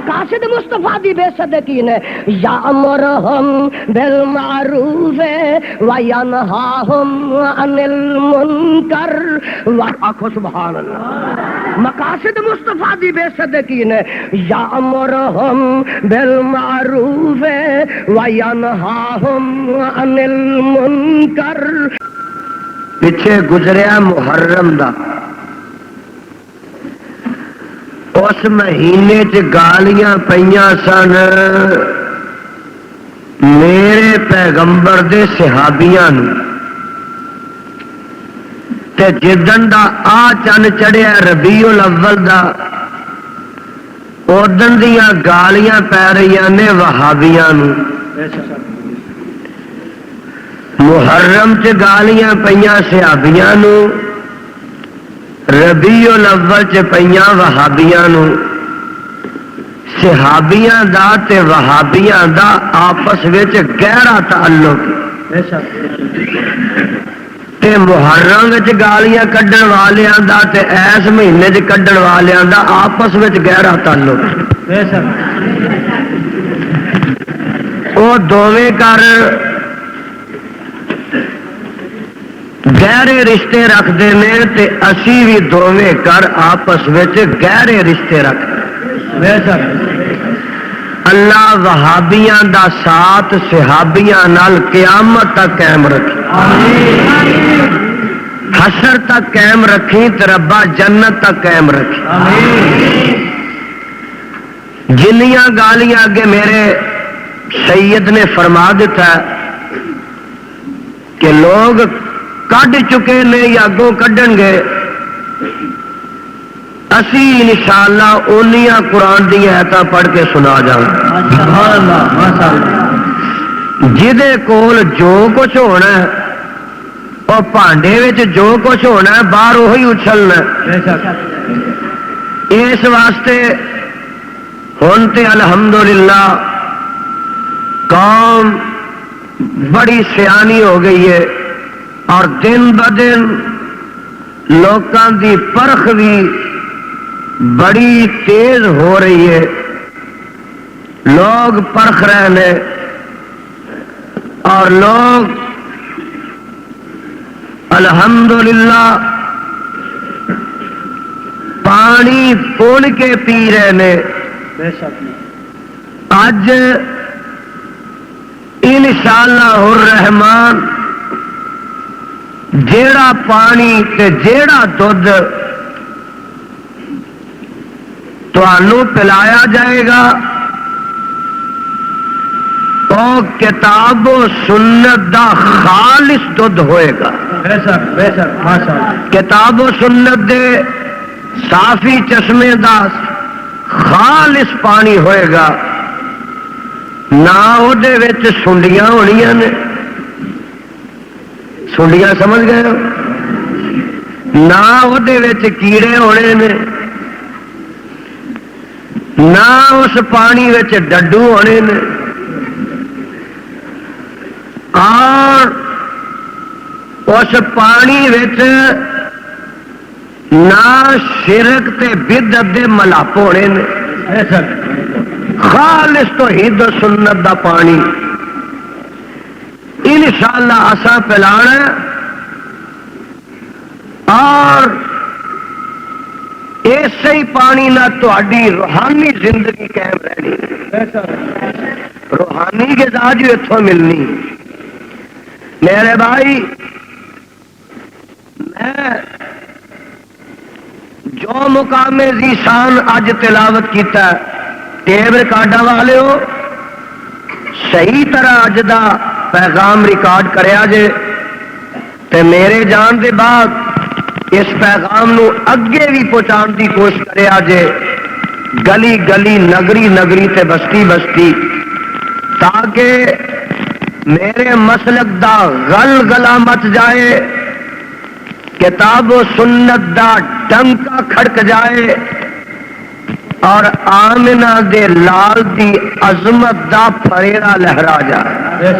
مقاصد مصطفیٰ دی بے صدقی نے یامرہم بالمعروف وینہاہم عن المنکر آخو سبحان اللہ. مقاصد مصطفیٰ دی بے صدقی نے یامرہم بالمعروف وینہاہم عن المنکر. پیچھے گزریا محرم دا، اس مہینے چ گالیاں پئیاں سن میرے پیغمبر دے صحابیاں نو، تے جدن دا آ چن چڑھیا ربیع الاول دا اودن دیاں گالیاں پی رہی نے وہابیاں نو. محرم چ گالیاں پئیاں صحابیاں نو، ربیع الاول چ پئیاں وہابیاں نو. صحابیاں دا تے وہابیاں دا آپس وچ گہرا تعلق، تے محرم وچ گالیاں کڈن والیاں دا تے ایس مہینے چ کڈن والیاں دا آپس وچ گہرا تعلق. وہ دوویں کر گہرے رشتے رکھتے ہیں تے اسی بھی دوویں کر آپس وچ گہرے رشتے رکھتے. اللہ وہابیاں دا ساتھ صحابیاں نال قیامت تک قائم رکھی، حشر تک قائم رکھی تے ربا جنت تک قائم رکھی. جنیاں گالیاں اگے میرے سید نے فرما دیتا ہے کہ لوگ کڈ چکے نے یا اگوں کڈن گے، اسی انشاءاللہ اونیاں قرآن دی آیتاں پڑھ کے سنا جاؤں. جہدے کول جو کچھ ہونا ہے اور بھانڈے وچ جو کچھ ہونا ہے باہر وہی اچھلنا. اس واسطے ہن تے الحمدللہ قوم بڑی سیانی ہو گئی ہے، اور دن بدن لوکاں دی پرخ بھی بڑی تیز ہو رہی ہے. لوگ پرکھ رہے ہیں اور لوگ الحمدللہ پانی پول کے پی رہے ہیں. اج انشاءاللہ الرحمن جیڑا پانی تے جیڑا دودھ تانوں پلایا جائے گا وہ کتاب و سنت دا خالص دودھ ہوئے گا. کتاب و سنت دے صافی چشمے دا خالص پانی ہوئے گا. نہ وہ سنڈیاں ہونیاں نے، سنڈیاں سمجھ گئے ہو، نہ وہ کیڑے ہونے نے، نہ اس پانی وچ ڈڈو ہونے نے، اور اس پانی وچ نہ شرک تے بدعت دے ملاپ ہونے نے. خالص توحید و سنت دا پانی انشاءاللہ اساں پلانا، اور اسی ہی پانی نہ تہاڈی روحانی زندگی قائم رہنی، روحانی غذا جو اتوں ملنی. میرے بھائی، میں جو مقام ذیشان اج تلاوت کیتا ہے، ٹیپ ریکارڈاں والے ہو صحیح طرح اج دا پیغام ریکارڈ کریا جے، تے میرے جان دے بعد اس پیغام نو اگے بھی پہنچان دی کوشش کریا جے، گلی گلی نگری نگری تے بستی بستی، تاکہ میرے مسلک دا غلغلہ مچ جائے، کتاب و سنت دا ڈنکا کھڑک جائے، اور آمنہ دے لال دی عظمت دا پھریرا لہرا جائے.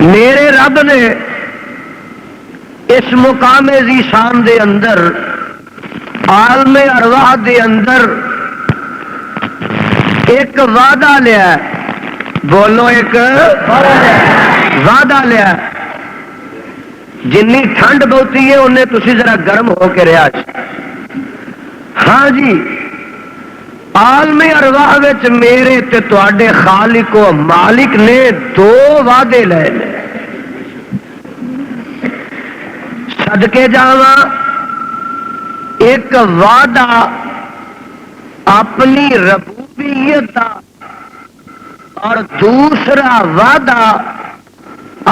میرے رب نے اس مقام ذیشان دے اندر عالم ارواح دے اندر ایک وعدہ لیا ہے. بولو ایک وعدہ لیا ہے. جنی ٹھنڈ بہتی ہے انہیں تسی ذرا گرم ہو کے رہا. ہاں جی عالم ارواح وچ میرے تے تواڈے خالق و مالک نے دو وعدے لے لے. صدقے جاواں ایک وعدہ اپنی ربوبیت دا اور دوسرا وعدہ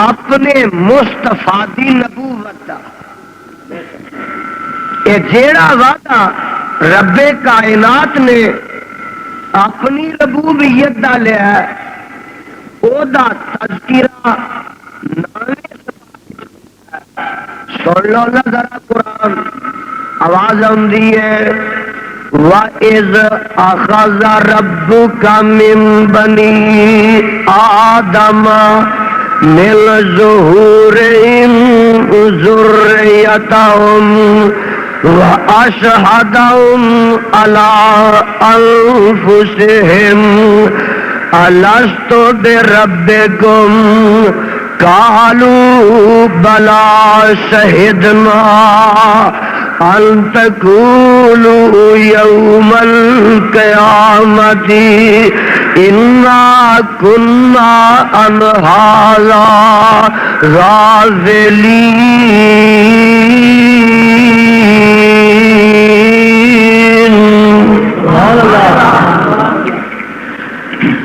اپنے مصطفیٰ دی نبوت دا. یہ جیڑا وعدہ رب کائنات نے اپنی ربوبیت دا لیا ہے او دا تذکرہ سن لو نا ذرا قرآن آواز آندی ہے. وَإِذْ أَخَذَ رَبُّكَ مِنْ بَنِي آدَمَ مِنْ ظُهُورِهِمْ ذُرِّيَّتَهُمْ وَأَشْهَدَهُمْ عَلَىٰ أَنفُسِهِمْ أَلَسْتُ بِرَبِّكُمْ قَالُوا بَلَىٰ شَهِدْنَا أَن تَقُولُوا يَوْمَ الْقِيَامَةِ إِنَّا كُنَّا عَنْ هَٰذَا غَافِلِينَ.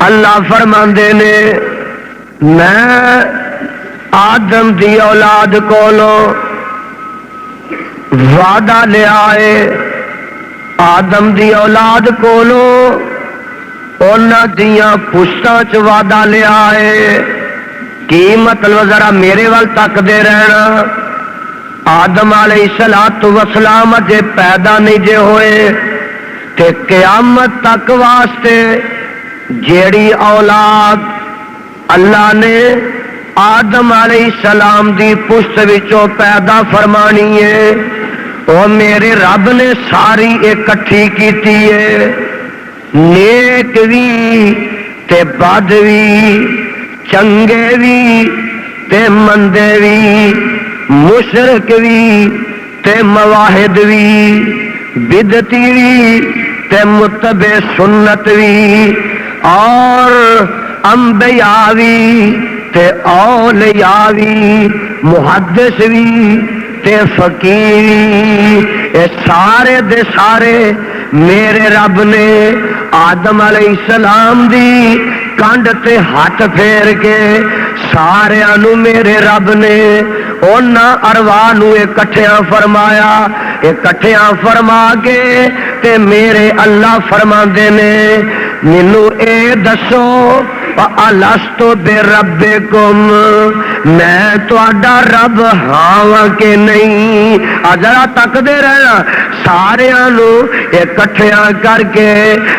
اللہ فرماندے نے میں آدم دی اولاد کولوں وعدہ لیا ہے. آدم دی اولاد کولوں انہاں دیاں پشتاں چ وعدہ لیا ہے. کی مطلب ذرا میرے ول تک دے رہنا. آدم علیہ الصلوۃ والسلام اجے پیدا نہیں جے ہوئے تے قیامت تک واسطے جیڑی اولاد اللہ نے آدم علیہ السلام دی پشت وچوں پیدا فرمانی ہے وہ میرے رب نے ساری اکٹھی کیتی ہے. نیک بھی تے بد بھی چنگے بھی تے مندے بھی مشرک بھی تے مواحد بھی بدعتی بھی تے متبع سنت بھی اور انبیاء بھی تے اولیاء بھی محدث بھی تے فقیر بھی. اے سارے دے سارے میرے رب نے آدم علیہ السلام دی کنڈ تے ہاتھ پھیر کے سارے انو میرے رب نے اونا ارواح نو اکٹھیاں فرمایا. اکٹھیاں فرما کے تے میرے اللہ فرماندے نے مینوں اے دسو الستُ بربکم میں تہاڈا رب ہاں کہ نہیں. ذرا تکدے رہنا. ساریاں نو اکٹھیاں کر کے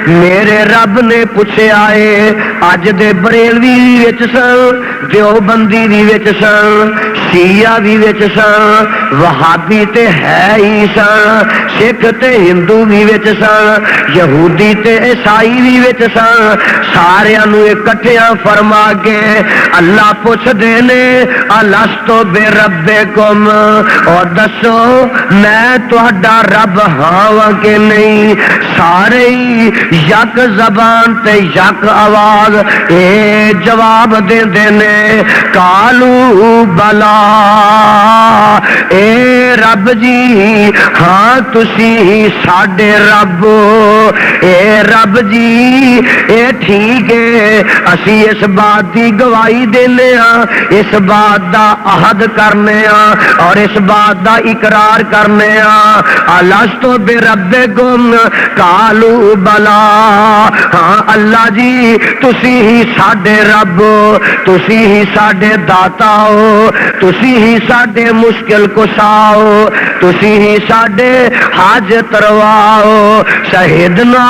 میرے رب نے پوچھیا ہے. اج دے بریلوی وچ سن دیوبندی بھی وچ سن شیعہ بھی وچ سن وہابی تے ہے ہی سن سکھ تے ہندو بھی وچ سن یہودی تے عیسائی بھی وچ سن. ساریاں نو اکٹھیاں فرما کے اللہ پوچھ دے نے الستُ بربکم اور دسو میں تہاڈا رب ہاں کہ نہیں. سارے یک زبان تے یک آواز اے جواب دے نے کالو بلا اے رب جی ہاں تسی ساڈے رب. اے رب جی اے ٹھیک ہے اسی اس بات دی گواہی دینے ہاں اس بات دا عہد کرنے ہاں اور اس بات دا اقرار کرنے ہاں. الستُ بربکم قالوا بلا ہاں اللہ جی تسی ہی ساڈے رب تسی ہی ساڈے داتا ہو تسی ہی ساڈے مشکل کشا ہو تسی ہی ساڈے حاجت روا ہو. شہدنا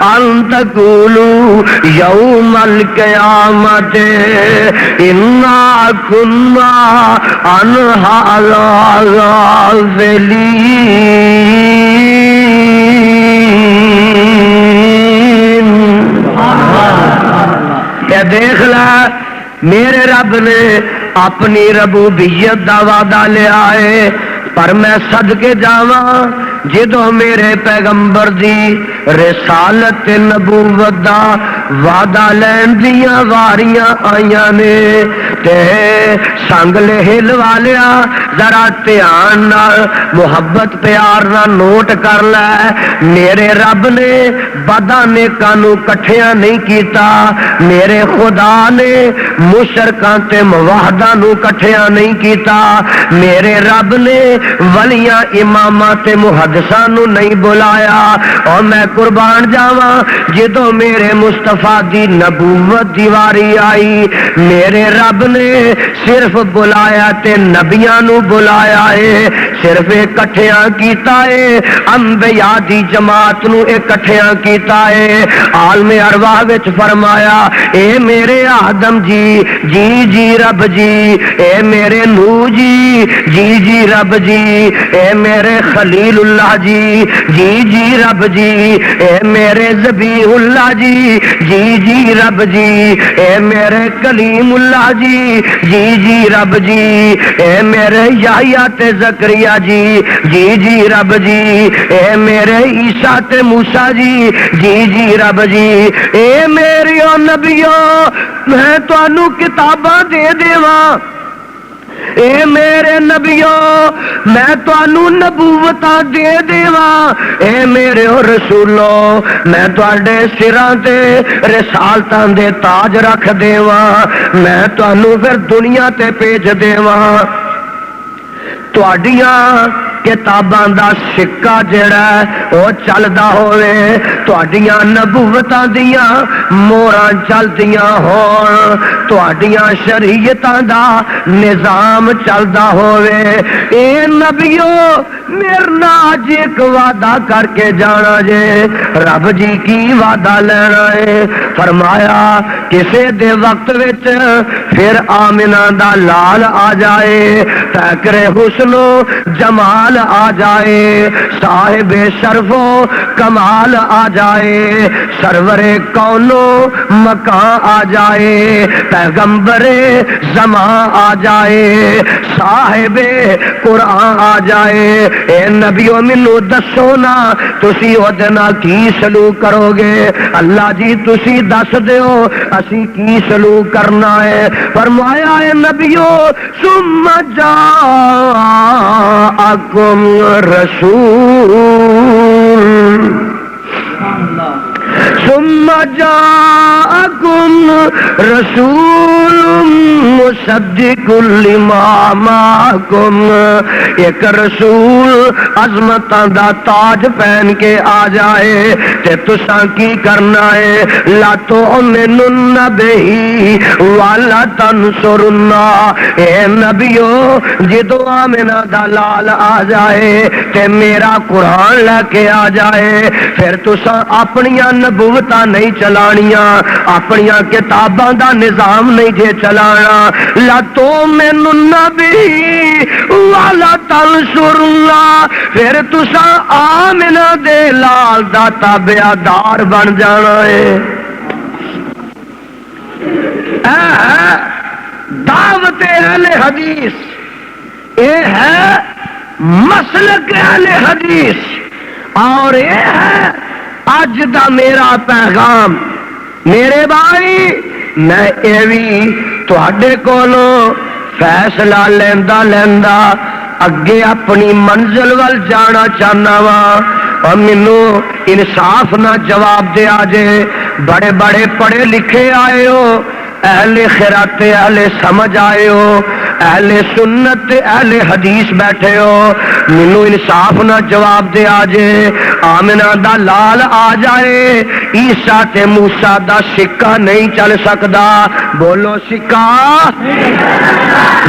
ان تقولوا یوم القیامت انا کنا عن ھذا غافلین. میرے رب نے اپنی ربوبیت دا وعدہ لیا ہے، پر میں صدقے جاواں جدوں میرے پیغمبر دی رسالت نبوت دا وعدہ لین دیاں واریاں آئیاں نے تے سنگلے ہل والیا ذرا دھیان نال محبت پیار نال نوٹ کر لے، میرے رب نے بداں نیکاں نوں کٹھیاں نہیں کیتا، میرے خدا نے مشرکاں تے موحداں نوں کٹھیاں نہیں کیتا، میرے رب نے ولیاں اماماں تے محدثاں نوں نہیں بلایا۔ اور میں قربان جاواں جدوں میرے مصطفیٰ دی نبوت دی واری آئی، میرے رب نے صرف بلایا تے نبیاں نوں بلایا ہے، صرف اکٹھیاں کیتا ہے، انبیاء دی جماعت نوں اکٹھیاں کیتا ہے۔ عالم ارواح وچ فرمایا اے میرے آدم جی جی جی رب جی، اے میرے نوح جی جی جی رب جی، اے میرے خلیل اللہ جی جی جی رب جی، اے میرے ذبیح اللہ جی جی جی رب جی، اے میرے کلیم اللہ جی جی جی رب جی، اے میرے یحییٰ تے زکریا جی جی جی رب جی، اے میرے عیسیٰ تے موسیٰ جی جی جی رب جی، اے میریو نبیو میں تانوں کتاباں دے دیواں، اے میرے نبیو میں تانوں نبوتاں دے دیواں، اے میرے رسولو میں تواڈے سراں تے رسالتاں دے تاج رکھ دیواں، میں تانوں پھر دنیا تے بھیج دیواں۔ تواڈیاں کتاباں دا سکہ جڑا وہ چلدا ہوئے، تواڈیاں نبوتاں دیاں موہراں چلدیاں ہون، تواڈیاں شریعتاں دا نظام چلدا ہوئے، اے نبیو میرے نال اج ایک وعدہ کر کے جانا جے۔ رب جی کی وعدہ لینا ہے؟ فرمایا کسے دے وقت وچ پھر آمنہ دا لال آ جائے، فقر حسن و جمال آ جائے، صاحب شرف و کمال آ جائے، سرور کونو مکان آ جائے، پیغمبر زمان آ جائے، صاحب قرآن آ جائے، اے نبیو مینوں دسو نا تسی اودے نال کی سلوک کرو گے؟ اللہ جی تسی دس دیو اسی کی سلوک کرنا ہے۔ فرمایا اے نبیو ثم جاءکم رسول ثم جاءکم رسول مصدق لما معکم، ایک رسول عظمتاں دا تاج پہن کے آ جائے تے تساں کی کرنا ہے؟ لا تؤمنن بہ ولا تنصرن، اے نبیو جدو آمنہ دا لال آ جائے تے میرا قرآن لے کے آ جائے، پھر تساں اپنیاں نبوتاں نہیں چلانیاں، اپنیاں کتاباں دا نظام نہیں جے چلانا۔ لا تؤمنن بہ ولا تنصرن، پھر تساں آمنہ دے لال دا تابعدار بن جانا ہے۔ اے ہے دعوت اہل حدیث، اے ہے مسلک اہل حدیث، اور یہ ہے اج دا میرا پیغام۔ میرے بھائی میں یہ بھی تواڈے کولوں فیصلہ لیندا لیندا اگے اپنی منزل ول جانا چاہنا وا، اور مینوں انصاف نہ جواب دے آجے۔ بڑے بڑے پڑھے لکھے آئے ہو، اہل خیرات اہل سمجھ آئے ہو، اہل سنت اہل حدیث بیٹھے ہو، مینوں انصاف نہ جواب دے آجے۔ آمنہ دا لال آ جائے، عیسیٰ تے موسیٰ دا سکہ نہیں چل سکدا۔ بولو سکہ،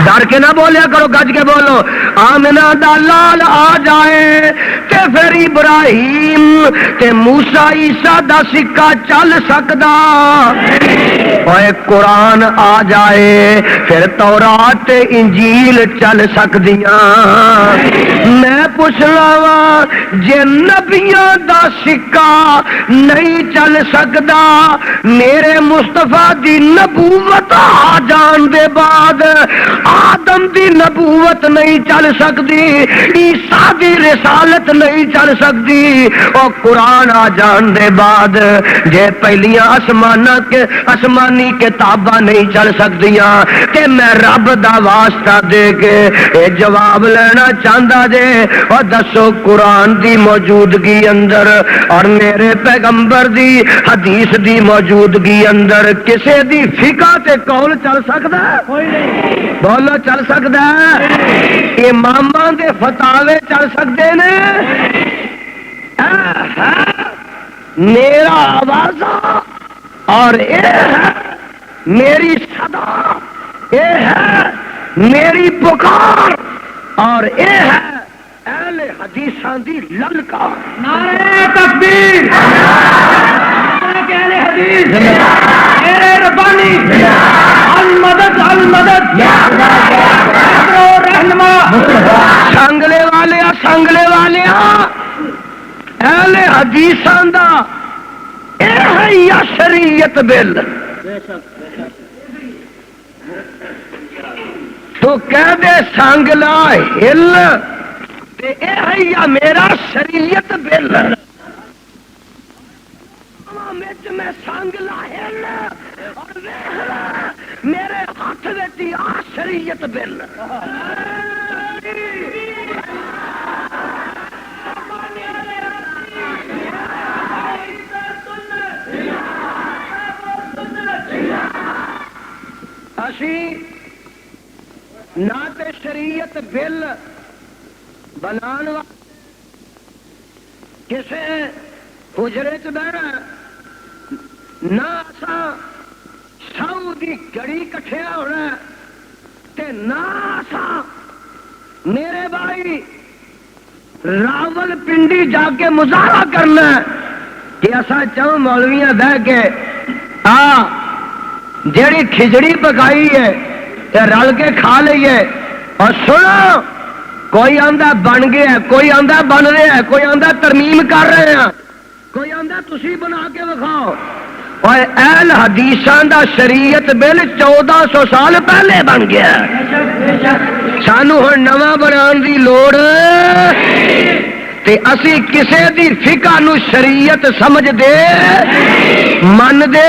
ڈر کے نہ بولیا کرو، گج کے بولو۔ آمنہ دا لال آ جائے تے پھر ابراہیم تے موسیٰ عیسیٰ دا سکہ چل سکدا۔ اور قرآن آ جائے پھر تورات انجیل چل سکدیاں میں پوچھنا وا جے نبیاں دا سکہ نہیں چل سکدا میرے مصطفیٰ دی نبوت آ جان دے بعد آدم دی نبوت نہیں چل سکتی عیسیٰ دی رسالت نہیں چل سکتی اور قرآن آ جان دے بعد جے پہلیاں آسمانی کتاباں نہیں چل سکتیاں تے میں رب دا واسطہ دے کے اے جواب لینا چاہتا جے اور دسو قرآن دی موجودگی اندر اور میرے پیغمبر دی حدیث دی موجودگی اندر کسے دی فقہ تے قول چل سکتا ہے؟ بولو چل سکتا ہے؟ اماماں دے فتاوے چل سکتے نے؟ میرا آوازہ اور اے ہے میری صدا اے ہے میری پکار اور اے ہے اہل حدیثاں دی للکار نعرہ تکبیر اہل حدیث میرے ربانی المدد المدد رہنما سنگلے والے اہل حدیثاں دا اے ہے یا شریعت بل تو کہہ دے سانگلا ہل تے اے ہے یا میرا شریعت بل میں سانگلا ہل اور میرے ہاتھ وچ آ شریعت بل اسی نہ تے شریعت بل بنان کسے حجرے چ بہنا نہ اساں سو دی گڑی کٹھیا ہونا تے نہ اساں میرے بھائی راول پنڈی جا کے مظاہرہ کرنا کہ اساں چوں مولویاں بہ کے جیڑی کھچڑی پکائی ہے رل کے کھا لئیے اور سنو کوئی آندا بن گیا کوئی آندا بن رہا ہے کوئی آندا ترمیم کر رہے ہیں کوئی آندا تسی بنا کے دکھاؤ اور اہل حدیثاں دا شریعت بل 1400 سال پہلے بن گیا سانو ہن نواں بنان دی لوڑ تے اسی کسے دی فقہ نو شریعت سمجھ دے من دے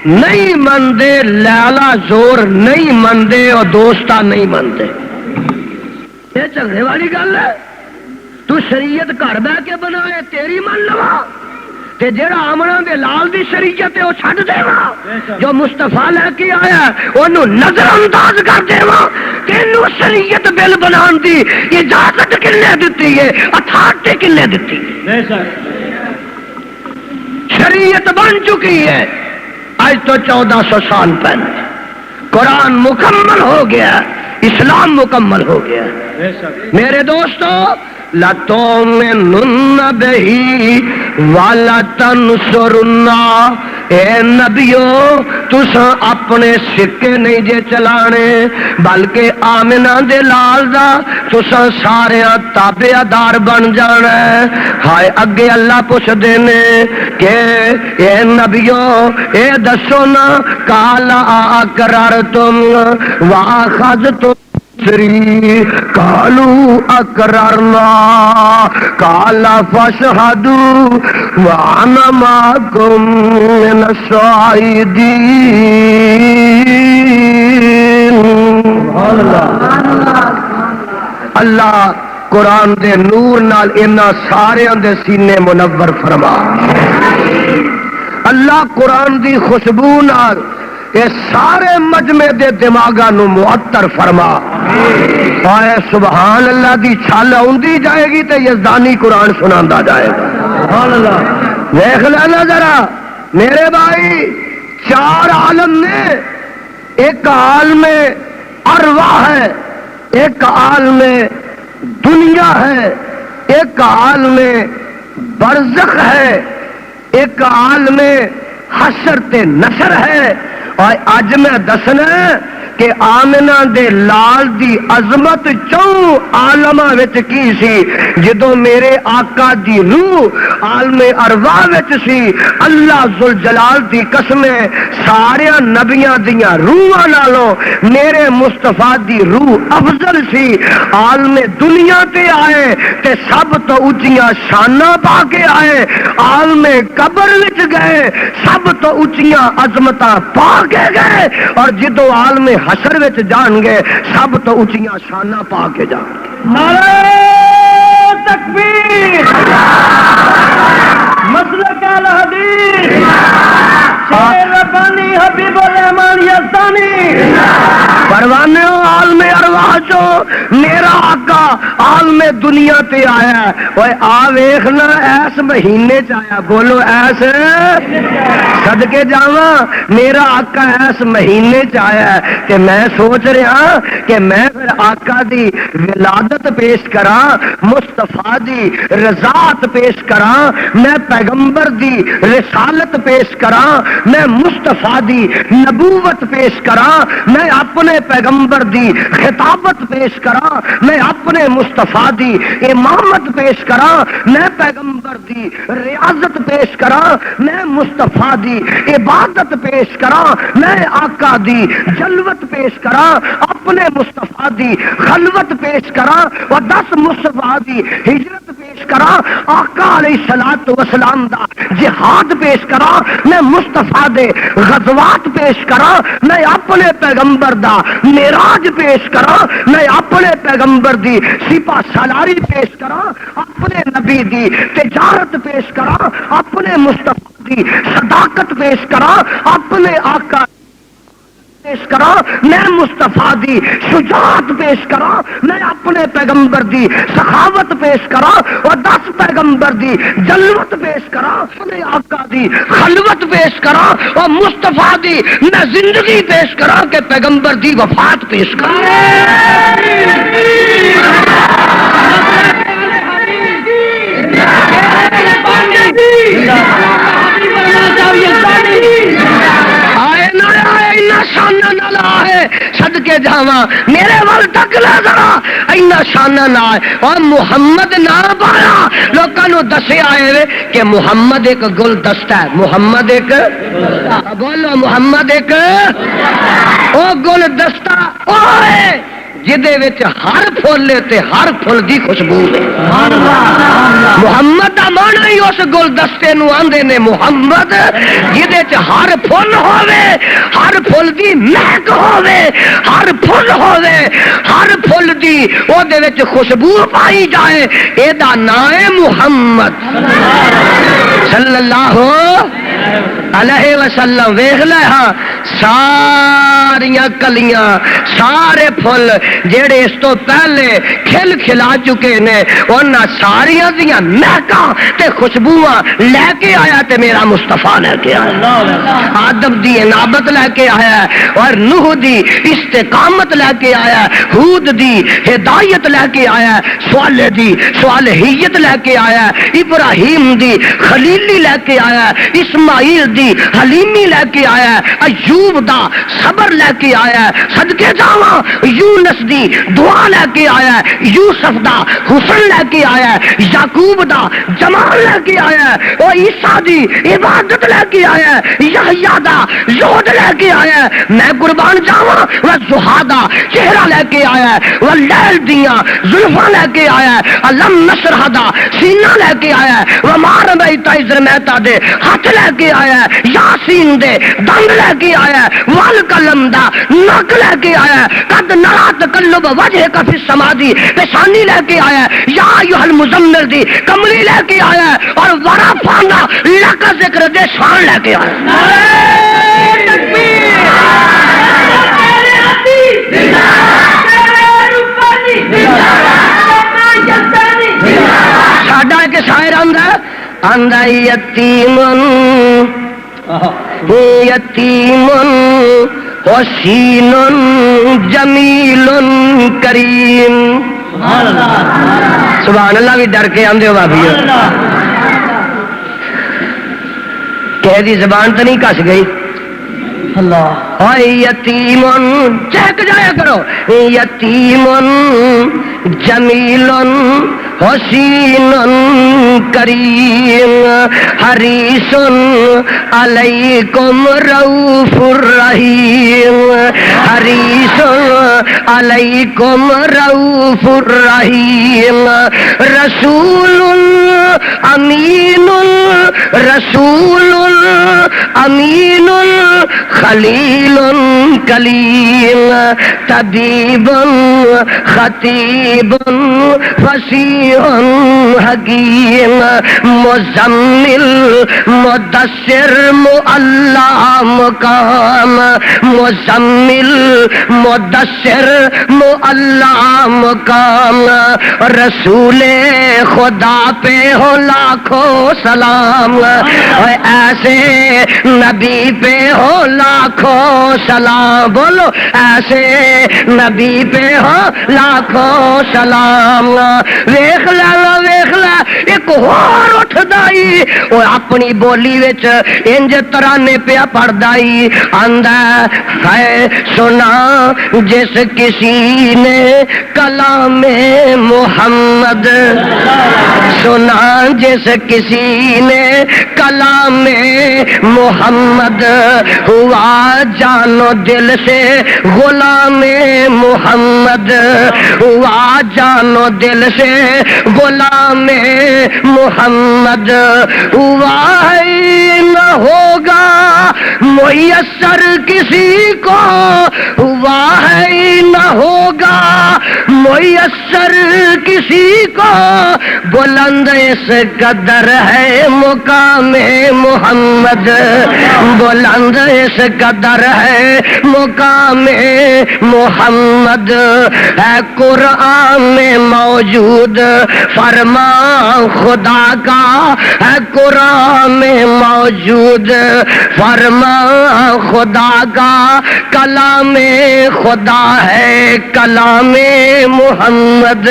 نہیں مندے لالا زور نہیں مندے اور دوستہ نہیں مندے یہ چلنے والی گل ہے تو شریعت گھر بہ کے بنائے تیری من لوا تے جیڑا آمنا دے لال دی شریعت ہے وہ چھڈ دیوا جو مصطفیٰ لے کے آیا انہوں نظر انداز کر دیوا تینوں شریعت بل بنان دی اجازت کنے دیتی ہے اتھارٹی کنے دیتی ہے شریعت بن چکی ہے آج تو 1400 سال پہلے قرآن مکمل ہو گیا اسلام مکمل ہو گیا میرے دوستو لَتُؤْمِنُنَّ بِهِ وَلَتَنْصُرُنَّ اے نبیو تساں اپنے سکے نہیں جے چلانے بلکہ آمنہ دے لال دا تساں سارے تابعدار بن جانا ہے ہائے اگے اللہ پوچھ دینے کہ اے نبیو اے دسو نا کالا اقررتم واخذتم قالوا اقررنا قال فاشهدوا وانا معكم من الشاهدين اللہ قرآن دے نور نال انہاں ساریاں دے سینے منور فرما اللہ قرآن دی خوشبو نال اے سارے مجمع دے دماغاں نو معطر فرما اے سبحان اللہ دی چھل اوندی جائے گی تے یزدانی قرآن سناندا جائے گا سبحان اللہ دیکھ لینا ذرا میرے بھائی چار عالم نے ایک عالم ارواح ہے ایک عالم دنیا ہے ایک عالم برزخ ہے ایک عالم حشر تے نشر ہے اور اج میں دسنا کہ آمنہ دے لال دی عظمت چوں عالمہ وچ کی سی جدوں میرے آقا دی روح عالم ارواح وچ سی اللہ ذوالجلال دی قسم سارے نبیاں دیاں روحاں نالوں میرے مصطفیٰ دی روح افضل سی عالم دنیا تے آئے تے سب تو اونچیاں شاناں پا کے آئے عالم قبر وچ گئے سب تو اونچیاں عظمتاں پا کے گئے اور جدو عالم حشر وچ جان گے سب تو اونچیاں شاناں پا کے جان گے نعرہ تکبیر مسلک اہل حدیث شیر ربانی حبیب الرحمان یزدانی پروانے عالم ارواح چو میرا آقا عالم دنیا تے آیا ہے اوے آ ویکھنا ایس مہینے چ آیا بولو ایس صدقے جاواں میرا آقا ایس مہینے چ آیا ہے کہ میں سوچ رہا کہ میں پھر آقا دی ولادت پیش کراں مصطفیٰ دی رضاعت پیش کراں میں پیغمبر دی رسالت پیش کراں میں مصطفیٰ دی نبوت پیش کراں میں اپنے پیغمبر دی خطابت پیش کراں میں اپنے مصطفیٰ دی امامت پیش کراں میں پیغمبر دی ریاضت پیش کراں میں مصطفیٰ دی عبادت پیش کراں میں آقا دی جلوت پیش کراں اپنے مصطفیٰ دی خلوت پیش کراں اور 10 مصطفیٰ دی ہجرت پیش کراں آقا علیہ الصلوۃ والسلام دا جہاد پیش کراں میں مصطفیٰ دے غزوات پیش کراں میں اپنے پیغمبر دا معراج پیش کراں میں اپنے پیغمبر دی سپہ سالاری پیش کراں اپنے نبی دی تجارت پیش کراں اپنے مصطفیٰ دی صداقت پیش کراں اپنے آقا پیش کراں میں مصطفیٰ دی شجاعت پیش کراں میں اپنے پیغمبر دی سخاوت پیش کراں اور 10 پیغمبر دی جلوت پیش کراں اپنے آقا دی خلوت پیش کراں اور مصطفیٰ دی میں زندگی پیش کراں کہ پیغمبر دی وفات پیش صدقے جاواں میرے ول تک لا ذرا اینا شانہ نہ ہے اور محمد نہ پایا لوکاں نو دسیا ہے کہ محمد ایک گل دستہ ہے محمد ایک بولو محمد ایک او گل دستہ او ہے جدے وچ ہر پھل تے ہر پھل دی خوشبو ہے محمد دا مانا ہی اس گل دستے نو آندے نے محمد جدے وچ ہر پھل ہوے ہر پھل دی مہک ہوے ہر پھل ہوے ہر پھل دی او دے وچ خوشبو پائی جائے اے دا نام ہے محمد صلی اللہ علیہ وسلم ویکھ لے ہاں ساریاں کلیاں سارے پھل جیڑے اس تو پہلے کھل کھلا چکے نے انہاں ساریاں دیاں مہکاں تے خوشبوواں لے کے آیا تے میرا مصطفیٰ لے کے آیا آدم دی انابت لے کے آیا اور نوح دی استقامت لے کے آیا ہود دی ہدایت لے کے آیا صالح دی صالحیت لے کے آیا ابراہیم دی خلیلی لے کے آیا اسماعیل دی حلیمی لے کے آیا ایوب دا صبر لے کے آیا صدقے جاواں یونس دی دعا لے کے آیا یوسف دا حسن لے کے آیا یعقوب دا جمال لے کے آیا اور عیسیٰ دی عبادت لے کے آیا یحییٰ دا زہد لے کے آیا میں قربان جاواں وہ ضحیٰ دا چہرہ لے کے آیا وہ لیل دیاں زلفاں لے کے آیا علم نشرح دا سینہ لے کے آیا وہ مار بیتا ازرمیتا دے ہاتھ لے کے آیا یاسین دے دنگ لے کے آیا وال قلم دا نک لے کے آیا قد نرا تقلب وجہ کا فی السما دی پیشانی لے کے آیا یا ایھا المزمل دی کملی لے کے آیا اور ورا فانا لکا ذکر دے شان لے کے آیا نعرہ تکبیر نعرہ حدیث ساڈا ایک شاعر آندا یتیمن یتیمن حسین جمیل کریم سبحان اللہ بھی ڈر کے آندے ہو بھابی کہ دی زبان تو نہیں کس گئی اللہ اور یتیم چہک جایا کرو یتیم جمیل حسین کریم حریص علیکم رؤوف الرحیم حریص علیکم رؤوف الرحیم رسول امین رسول امین خلیل کلیم طبیب خطیب فصیح حکیم مزمل مدثر معلی مقام مزمل مدثر معلی مقام رسول خدا پہ ہو لاکھوں سلام ایسے نبی پہ ہو لاکھوں سلام بولو ایسے نبی پہ ہو لاکھوں سلام ویخ لا ایک اور اٹھدائی وہ اپنی بولی وچ انج ترانے پیا پڑھدائی آندا ہے سنا جس کسی نے کلام محمد سنا جس کسی نے کلام محمد ہوا جانو دل سے غلام محمد ہوا جانو دل سے غلام محمد ہوا ہے نہ ہوگا میسر کسی کو ہوا ہے نہ ہوگا میسر کسی کو بلند اس قدر ہے مقام محمد بلند اس قدر ہے مقام محمد ہے قرآن میں موجود فرمان خدا کا ہے قرآن میں موجود فرمان خدا کا کلام خدا ہے کلام محمد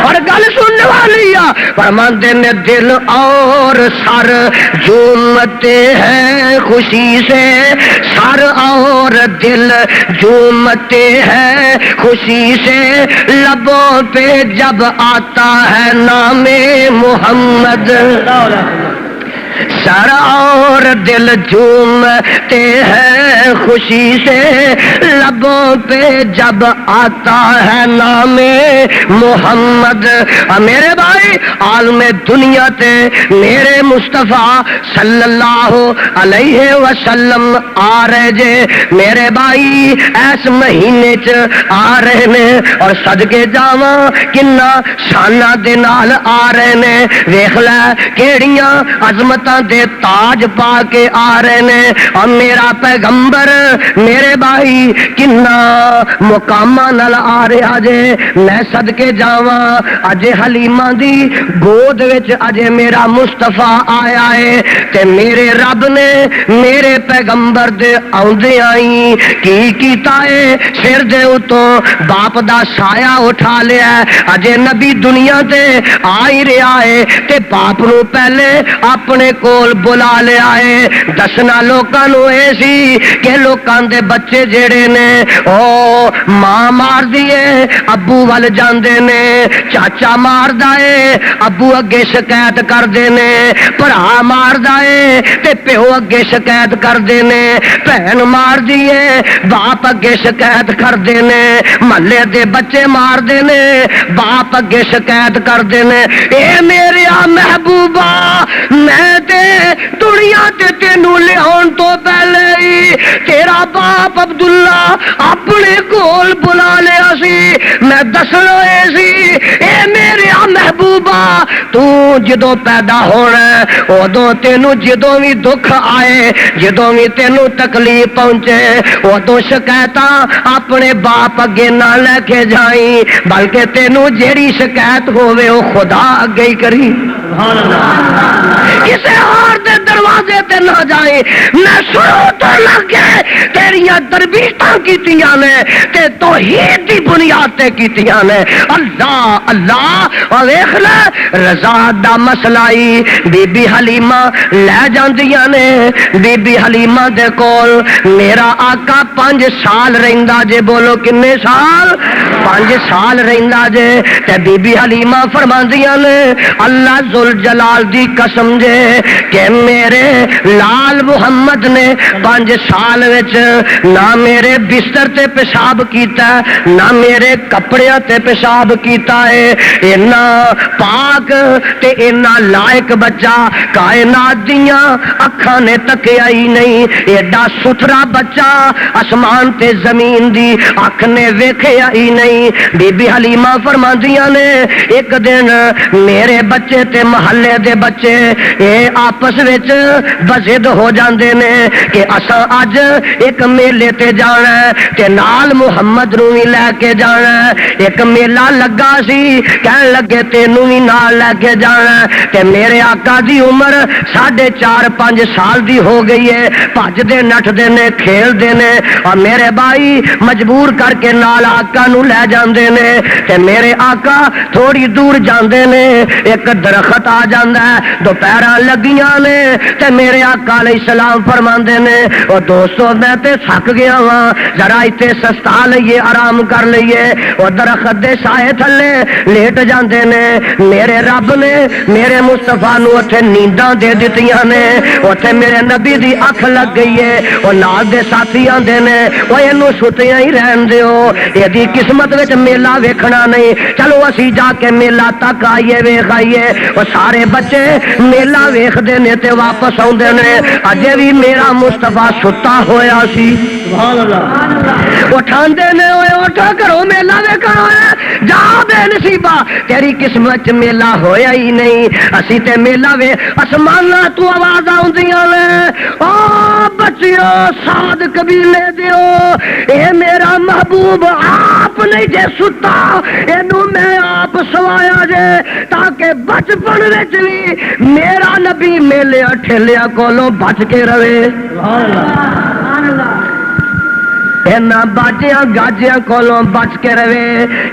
اور گل سننے والی فرماندے نے دل اور سر جھومتے ہیں خوشی سے سر اور دل جھومتے ہیں خوشی سے لبوں پہ جب آتا ہے نام محمد سر اور دل جھومتے ہیں خوشی سے لبوں پہ جب آتا ہے نام محمد میرے بھائی عالم دنیا تے میرے مصطفیٰ صلی اللہ علیہ وسلم آ رہے جے میرے بھائی ایس مہینے چ آ رہے نے اور صدقے جاواں کنا شاناں دے نال آ رہے نے ویکھ لے کیڑیاں عظمتاں دے تاج پا کے آ رہے نے اور میرا پیغمبر میرے بھائی کنا مقاماں نال آ رہا جے میں صدقے جاواں اجے حلیمہ دی گود وچ اجے میرا مصطفیٰ آیا ہے تے میرے رب نے میرے پیغمبر دے آوندے آئی کی کیتا ہے سر دے اتوں باپ دا سایہ اٹھا لیا اجے نبی دنیا تے آ ہی رہا ہے تے باپ نو پہلے اپنے کول بلا لیا ہے دسنا لوکاں نو اے سی کہ لوکاں دے بچے جڑے نے او ماں مار دیے ابو ول جاندے نے چاچا مار دے ابو اگے شکایت کر دے نے بھرا مار دے تے پیو اگے شکایت کر دے نے بہن مار دیے باپ اگے شکایت کر دے نے محلے دے بچے مار دے نے باپ اگے شکایت کر دے نے اے میرے محبوبہ میں تے دنیا تے تینوں لیاون تو پہلے ہی تیرا باپ عبداللہ اپنے کول بلا لیا سی میں دسنا اے سی اے میرے محبوبہ تو جدوں پیدا ہونا ادوں تینوں جدوں بھی دکھ آئے جدوں بھی تینوں تکلیف پہنچے ادوں شکایتاں اپنے باپ اگے نہ لے کے جائیں بلکہ تینوں جیڑی شکایت ہوے وہ خدا اگے ہی کری کسے اور دے دروازے تے نہ جائے. میں شروع تو لگ گئے تیریاں تربیتاں کیتیاں نے تے توحید دی بنیاد تے کیتیاں نے. اللہ اللہ اور ویکھ لے رضا دا مسئلہ ہی بی بی حلیمہ لے جاندیاں نے. بی بی حلیمہ دے کول میرا آقا 5 سال رہندا جے. بولو کنے سال؟ 5 سال رہندا جے. تے بی بی حلیمہ فرماندیاں نے اللہ ذوالجلال دی قسم جے کہ میرے لال محمد نے 5 سال وچ نہ میرے بستر تے پیشاب کیتا ہے نہ میرے کپڑیاں تے پیشاب کیتا ہے. اینا پاک تے اینا لائق بچہ کائنات دیاں اکھاں نے تکیا ہی نہیں. ایڈا ستھرا بچہ آسمان تے زمین دی اکھ نے ویکھیا ہی نہیں. بی بی حلیمہ فرماندیاں نے ایک دن میرے بچے تے محلے دے بچے اے آپس وچ بضد ہو جاندے نے کہ اساں اج ایک میلے تے جانا ہے تے نال محمد نوں وی لے کے جانا ہے. ایک میلہ لگا سی کہن لگے تینوں وی نال لے کے جانا ہے. تے میرے آقا دی عمر 4.5-5 سال دی ہو گئی ہے. بھجدے نٹدے نے کھیلدے نے اور میرے بھائی مجبور کر کے نال آقا نوں لے جاندے نے. تے میرے آقا تھوڑی دور جاندے نے ایک درخت آ جاندا ہے. دوپہراں لگیاں نے تے میرے آقا علیہ السلام فرماندے نے او دوستو میں تے تھک گیا ہاں ذرا ایتھے سستا لئیے آرام کر لئیے. او درخت دے سائے تھلے لیٹ جاندے نے. میرے رب نے میرے مصطفیٰ نو اوتھے نینداں دے دتیاں نے. اوتھے میرے نبی دی اکھ لگ گئی ہے. او نال دے ساتھی آندے نے او اینو ستیاں ہی رہن دیو ایدی قسمت وچ میلہ ویکھنا نہیں. چلو اسی جا کے میلہ تک آئیے ویکھ آئیے. او سارے بچے میلہ ویکھدے نے تے واپس آوندے نے. اجے بھی میرا مصطفیٰ ستا ہویا سی. سبحان اللہ. اٹھاندے نے اوے اٹھا کرو میلہ ویکھن ہویا جا بے نصیبہ تیری قسمت چ میلہ ہویا ہی نہیں. اسی تے میلہ وے اسماناں تو آواز آوندیاں نے او بچیو سعد قبیلے دیو اے میرا محبوب آپ نہیں جے ستا اینو میں آپ سوایا جے تاکہ بچپن وچ بھی میرا نبی میلے ٹھیلیا کولوں بچ کے رہے. سبحان اللہ. اینا باجیاں گاجیاں کولوں بچ کے رہے.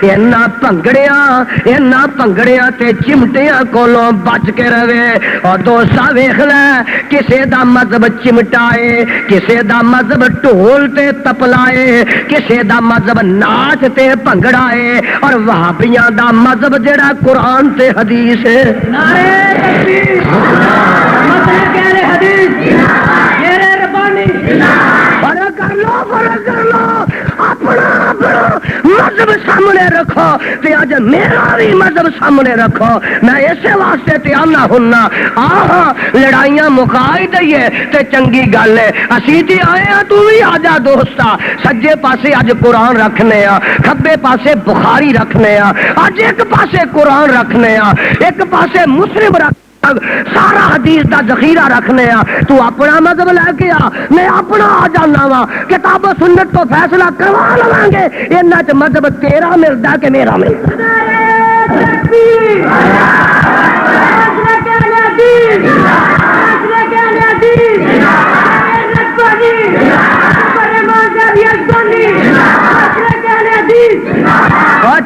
اینا پنگڑیاں تے چمٹیاں کولوں بچ کے رہے. اور دوستا ویکھ لے کسے دا مذہب چمٹا ہے کسے دا مذہب ٹول تے تپلا ہے کسے دا مذہب ناچ تے بھنگڑا ہے اور وہابیاں دا مذہب جڑا قرآن تے حدیث ہے. نعرہ تکبیر مطلب کہہ حدیث یہ ربانی. فرق کر لو اپنا مذہب سامنے رکھو تے اج میرا بھی مذہب سامنے رکھو. میں اسے واسطے تے آنا ہننا لڑائیاں مکائی دئیے تے چنگی گل ہے. اسی تے آئے ہاں تو بھی آ جا دوستا. سجے پاسے اج قرآن رکھنے ہاں کھبے پاسے بخاری رکھنے ہاں اج ایک پاسے قرآن رکھنے ہاں ایک پاسے مسلم رکھ سارا حدیث دا ذخیرہ رکھنے ہاں. تو اپنا مذہب لے کے آ میں اپنا آ جانا وا کتاب و سنت تو فیصلہ کروا لواں گے. انہاں چ مذہب تیرا ملدا کہ میرا ملدا.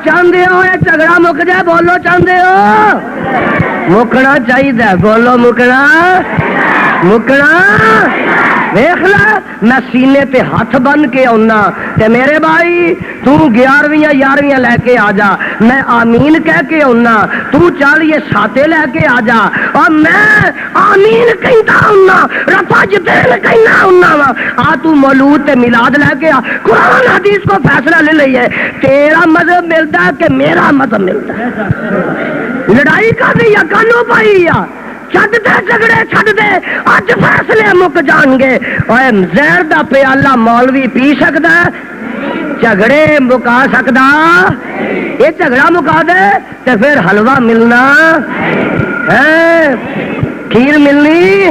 چاہتے ہو یہ جھگڑا مک جائے بولو چاہتے ہو مکنا چاہیے بولو مکنا ویخ لا میں سینے تے ہاتھ بن کے آنا تے میرے بھائی تو 11ویں 11ویں لے کے آ جا میں آمین کہہ کے آنا تو چل یہ ساتے لے کے آ جا اور میں آمین کہتا آنا رفع جتین کہنا آنا وا آ تو مولود تے میلاد لے کے آ قرآن حدیث کو فیصلہ لے لئیے تیرا مذہب ملتا ہے کہ میرا مذہب ملتا ہے. لڑائی کا دی یا کانو پائی یا چھڈ دے جھگڑے چھڈ دے اج فیصلے مک جان گے. اوے زہر دا پیالہ مولوی پی سکدا جھگڑے مکا سکدا یہ جھگڑا مکا دے تے پھر حلوہ ملنا ہے. کھیر ملنی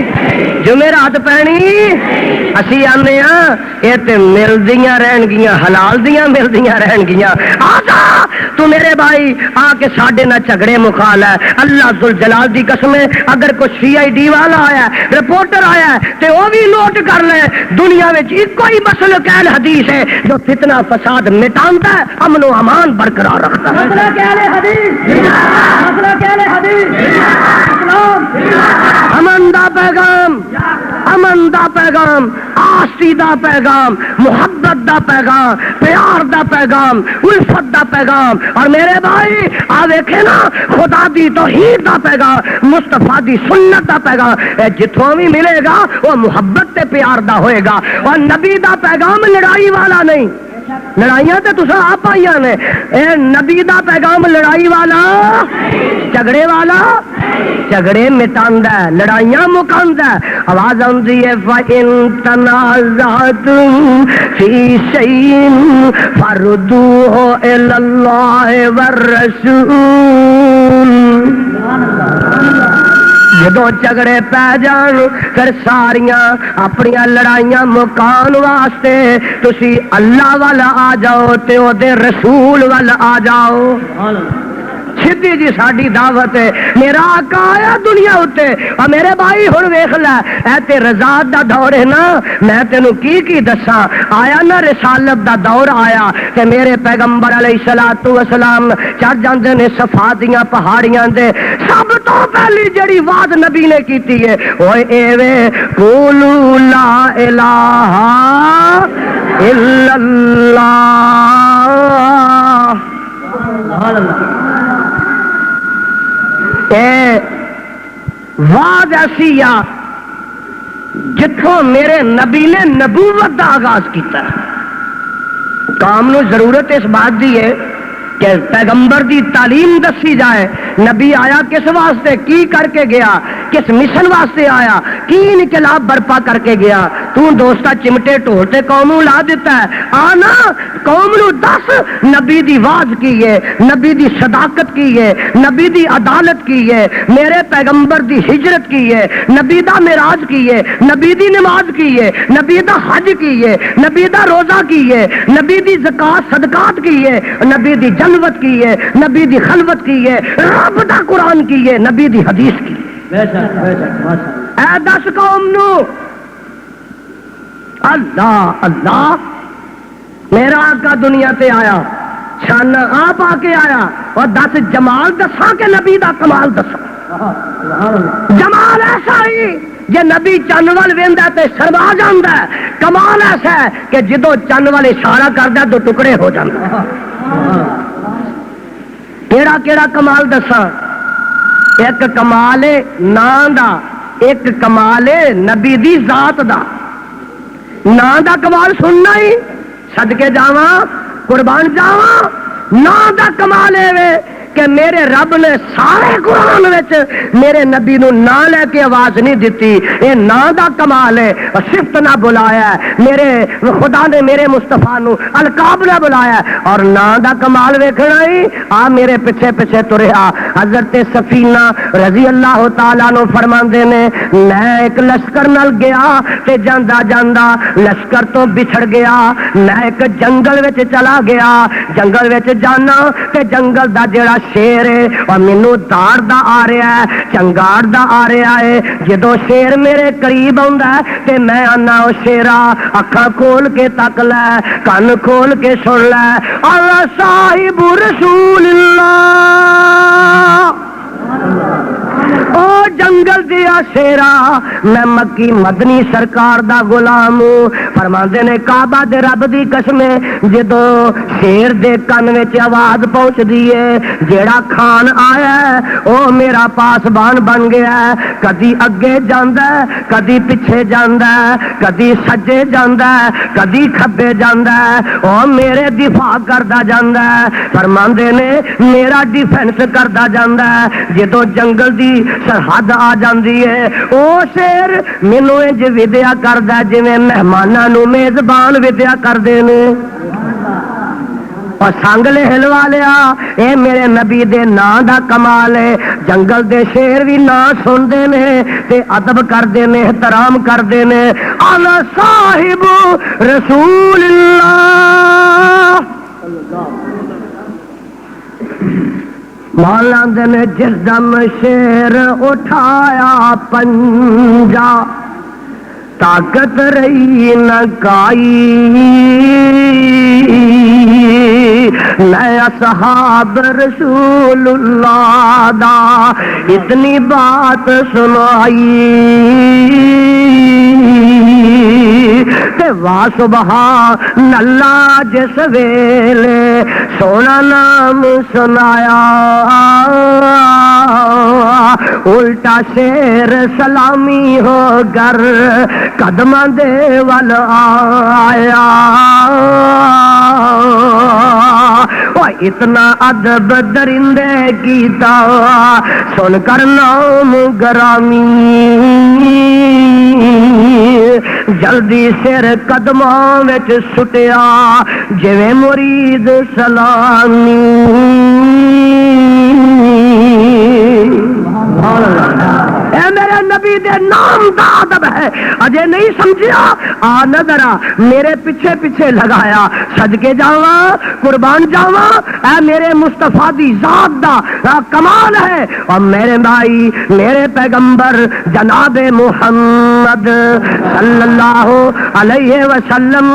جمعرات پینی اسی آنے ہاں یہ تے ملدیاں رہن گیاں حلال دیاں ملدیاں رہن گیاں آجا تو میرے بھائی آ کے ساڈے نہ جھگڑے مخال ہے اللہ ذوالجلال دی قسم ہے اگر کوئی CID والا آیا ہے رپورٹر آیا ہے تے وہ بھی نوٹ کر لے دنیا میں ایک ہی مسلک اہل حدیث ہے جو فتنہ فساد مٹانتا ہے امن و امان برقرار رکھتا ہے مسلک اہل حدیث مسلک اہل حدیث اسلام امن دا پیغام امن دا پیغام آستی دا پیغام محبت دا پیغام پیار دا پیغام الفت دا پیغام اور میرے بھائی آ دیکھے نا خدا دی توحید دا پیغام مصطفیٰ دی سنت دا پیغام جتوں بھی ملے گا وہ محبت تے پیار دا ہوئے گا اور نبی دا پیغام لڑائی والا نہیں لڑائیاں تے تساں آپ آئیاں نے اے نبی دا پیغام لڑائی والا جھگڑے والا جھگڑے مٹاندا ہے لڑائیاں مکاندا ہے آواز آندی ہے فَإِن تَنَازَعْتُمْ فِي شَيْءٍ فَرُدُّوهُ إِلَى اللَّهِ وَالرَّسُولِ جدو جھگڑے پہ جان پھر ساریاں اپنی لڑائیاں مکان واسطے تسی اللہ والا آ جاؤ تے او دے رسول والا آ جاؤ سیدھی جی ساڈی دعوت ہے میرا آقا آیا دنیا اتے اور میرے بھائی ہن ویکھ لے اے تے رضاعت دا دور ہے نا میں تینوں کی دساں آیا نا رسالت دا دور آیا تے میرے پیغمبر علیہ الصلوۃ والسلام چڑھ جاندے نے صفا دیاں پہاڑیاں دے سب تو پہلی جڑی وعد نبی نے کیتی ہے اوے ایوے قولوا لا الہ الا اللہ سبحان اللہ وعد ایسی جتوں میرے نبی نے نبوت دا آغاز کیتا کام نو ضرورت اس بات دی ہے کہ پیغمبر دی تعلیم دسی جائے نبی آیا کس واسطے کی کر کے گیا کس مشن واسطے آیا کی انقلاب برپا کر کے گیا تو دوستا چمٹے ٹھولتے قوم لا دیتا ہے آنا قوم نو دس نبی دی واز کی ہے نبی دی صداقت کی ہے نبی دی عدالت کی ہے میرے پیغمبر دی ہجرت کی ہے نبی دا معراج کی ہے نبی دی نماز کی ہے نبی دا حج کی ہے نبی دا روزہ کی ہے نبی دی زکات صدقات کی ہے نبی دی جلوت کی ہے نبی دی خلوت کی ہے رب دا قرآن کی ہے نبی دی حدیث کی اے دس قوم نو اللہ اللہ میرا آقا دنیا تے آیا شان آپ آ کے آیا اور دس جمال دساں کہ نبی دا کمال دساں جمال ایسا ہی جے نبی چن وال ویندا تے شرما جاندا ہے کمال ایسا ہے کہ جدو چن وال اشارہ کردا دو ٹکڑے ہو جاندا کیڑا کیڑا کمال دساں ایک کمال نام دا ایک کمال نبی دی ذات دا نام دا کمال سننا ہی صدقے جاواں قربان جاواں نام دا کمال ہے کہ میرے رب نے سارے قرآن وچ میرے نبی نو نا لے کے آواز نہیں دیتی یہ نا دا کمال ہے صفت نہ بلایا ہے میرے خدا نے میرے مصطفیٰ نو القاب نہ بلایا ہے اور نا دا کمال ویکھنا ہی آ میرے پیچھے پیچھے تریا حضرت سفینہ رضی اللہ تعالیٰ نو فرماندے نے میں ایک لشکر نال گیا تے جاندا جاندا لشکر تو بچھڑ گیا میں ایک جنگل وچ چلا گیا جنگل وچ جانا تے جنگل دا جڑا شیر ہے اور مینوں داڑ دا آ رہا ہے چنگاڑ دا آ رہا ہے جدو شیر میرے قریب آندا ہے تے میں آنا او شیرا اکھاں کھول کے تک لے کان کھول کے سن لے اللہ صاحب رسول اللہ او جنگل دیا شیرا میں مکی مدنی سرکار دا غلام ہوں فرماندے نے کعبہ دے رب دی قسم جدو شیر دے کن وچ آواز پہنچ دی ہے جیڑا کھان آیا ہے او میرا پاسبان بن گیا ہے کدی اگے جاندا ہے کدی پیچھے جاندا ہے کدی سجے جاندا ہے کدی کھبے جاندا ہے او میرے دفاع کردا جاندا ہے فرماندے نے میرا ڈیفینس کردا جاندا ہے جدو جنگل دی سرحد آ جاندی ہے او شیر مینوں انج ودیا کردا جویں مہماناں نوں میزبان ودیا کردے نے اور سانگلے ہلوا لیا اے میرے نبی دے نام دا کمال ہے جنگل دے شیر بھی نام سنتے نے تے ادب کرتے نے احترام کرتے نے انا صاحب رسول اللہ مولا نے جس دم شیر اٹھایا پنجا طاقت رہی نہ کائی میں اصحاب رسول اللہ دا اتنی بات سنائی تے وا سبحان اللہ جس ویلے سونا نام سنایا الٹا شیر سلامی ہو کر قدماں دے ول آیا اتنا ادب درندے کیتا سن کر نام گرامی جلدی سر قدماں وچ سٹیا جویں مرید سلامی اے میرے نبی دے نام دا ادب ہے اجے نہیں سمجھیا آ نظر میرے پیچھے پیچھے لگایا صدقے جاواں قربان جاواں اے میرے مصطفیٰ دی ذات دا کمال ہے اور میرے بھائی میرے پیغمبر جناب محمد صلی اللہ علیہ وسلم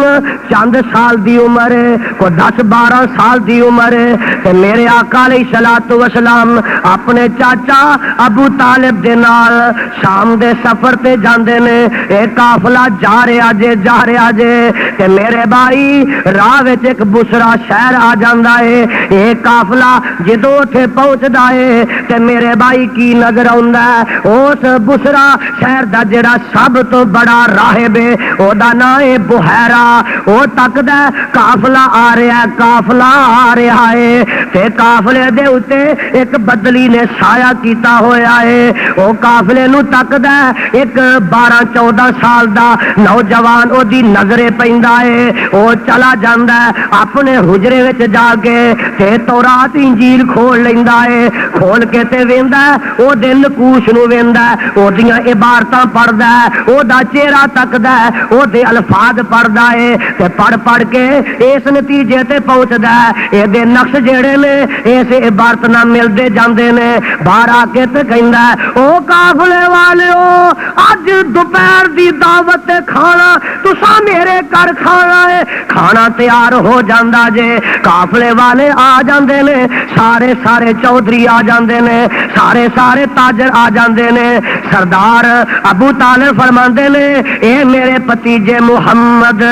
چند سال دی عمر ہے کو 10-12 سال دی عمر ہے تے میرے آقا علیہ الصلوۃ والسلام اپنے چاچا ابو طالب دے نال شام دے سفر تے جاندے نے اے قافلہ جا رہا جے تے میرے بھائی راہ وچ ایک بسرا شہر آ جاندا ہے اے قافلہ جدوں اوتھے پہنچدا ہے تے میرے بھائی کی نظر آوندا ہے اس بسرا شہر دا جڑا سب تو بڑا راہب ہے او دا نام ہے بحیرہ او تکدا قافلہ آ رہا ہے تے قافلے دے اوتے ایک بدلی نے سایہ کیتا ہویا ہے او قافلے نو تکدا ایک 12-14 سال دا نوجوان او دی نظرے پیندا ہے او چلا جاندا ہے اپنے حجرے وچ جا کے تے تورات انجیل کھول لیندا ہے کھول کے تے ویندا ہے او دے نقوش نو ویندا ہے او دیاں عبارتاں پڑھدا ہے او دا چہرہ تکدا ہے او دے الفاظ پڑھدا ہے تے پڑھ کے اس نتیجے تے پہنچدا ہے اے دے نقش جڑے نے اس عبارت نال ملدے جاندے نے باہر آ کے تے کہندا ہے او قافلے والےو اج دوپہر دی دعوت تے کھانا تساں میرے گھر کھانا ہے کھانا تیار ہو جاندا جے قافلے والے آ جاندے نے سارے چودھری آ جاندے نے سارے تاجر آ جاندے نے سردار ابو طالب فرماندے نے اے میرے پتیجے محمد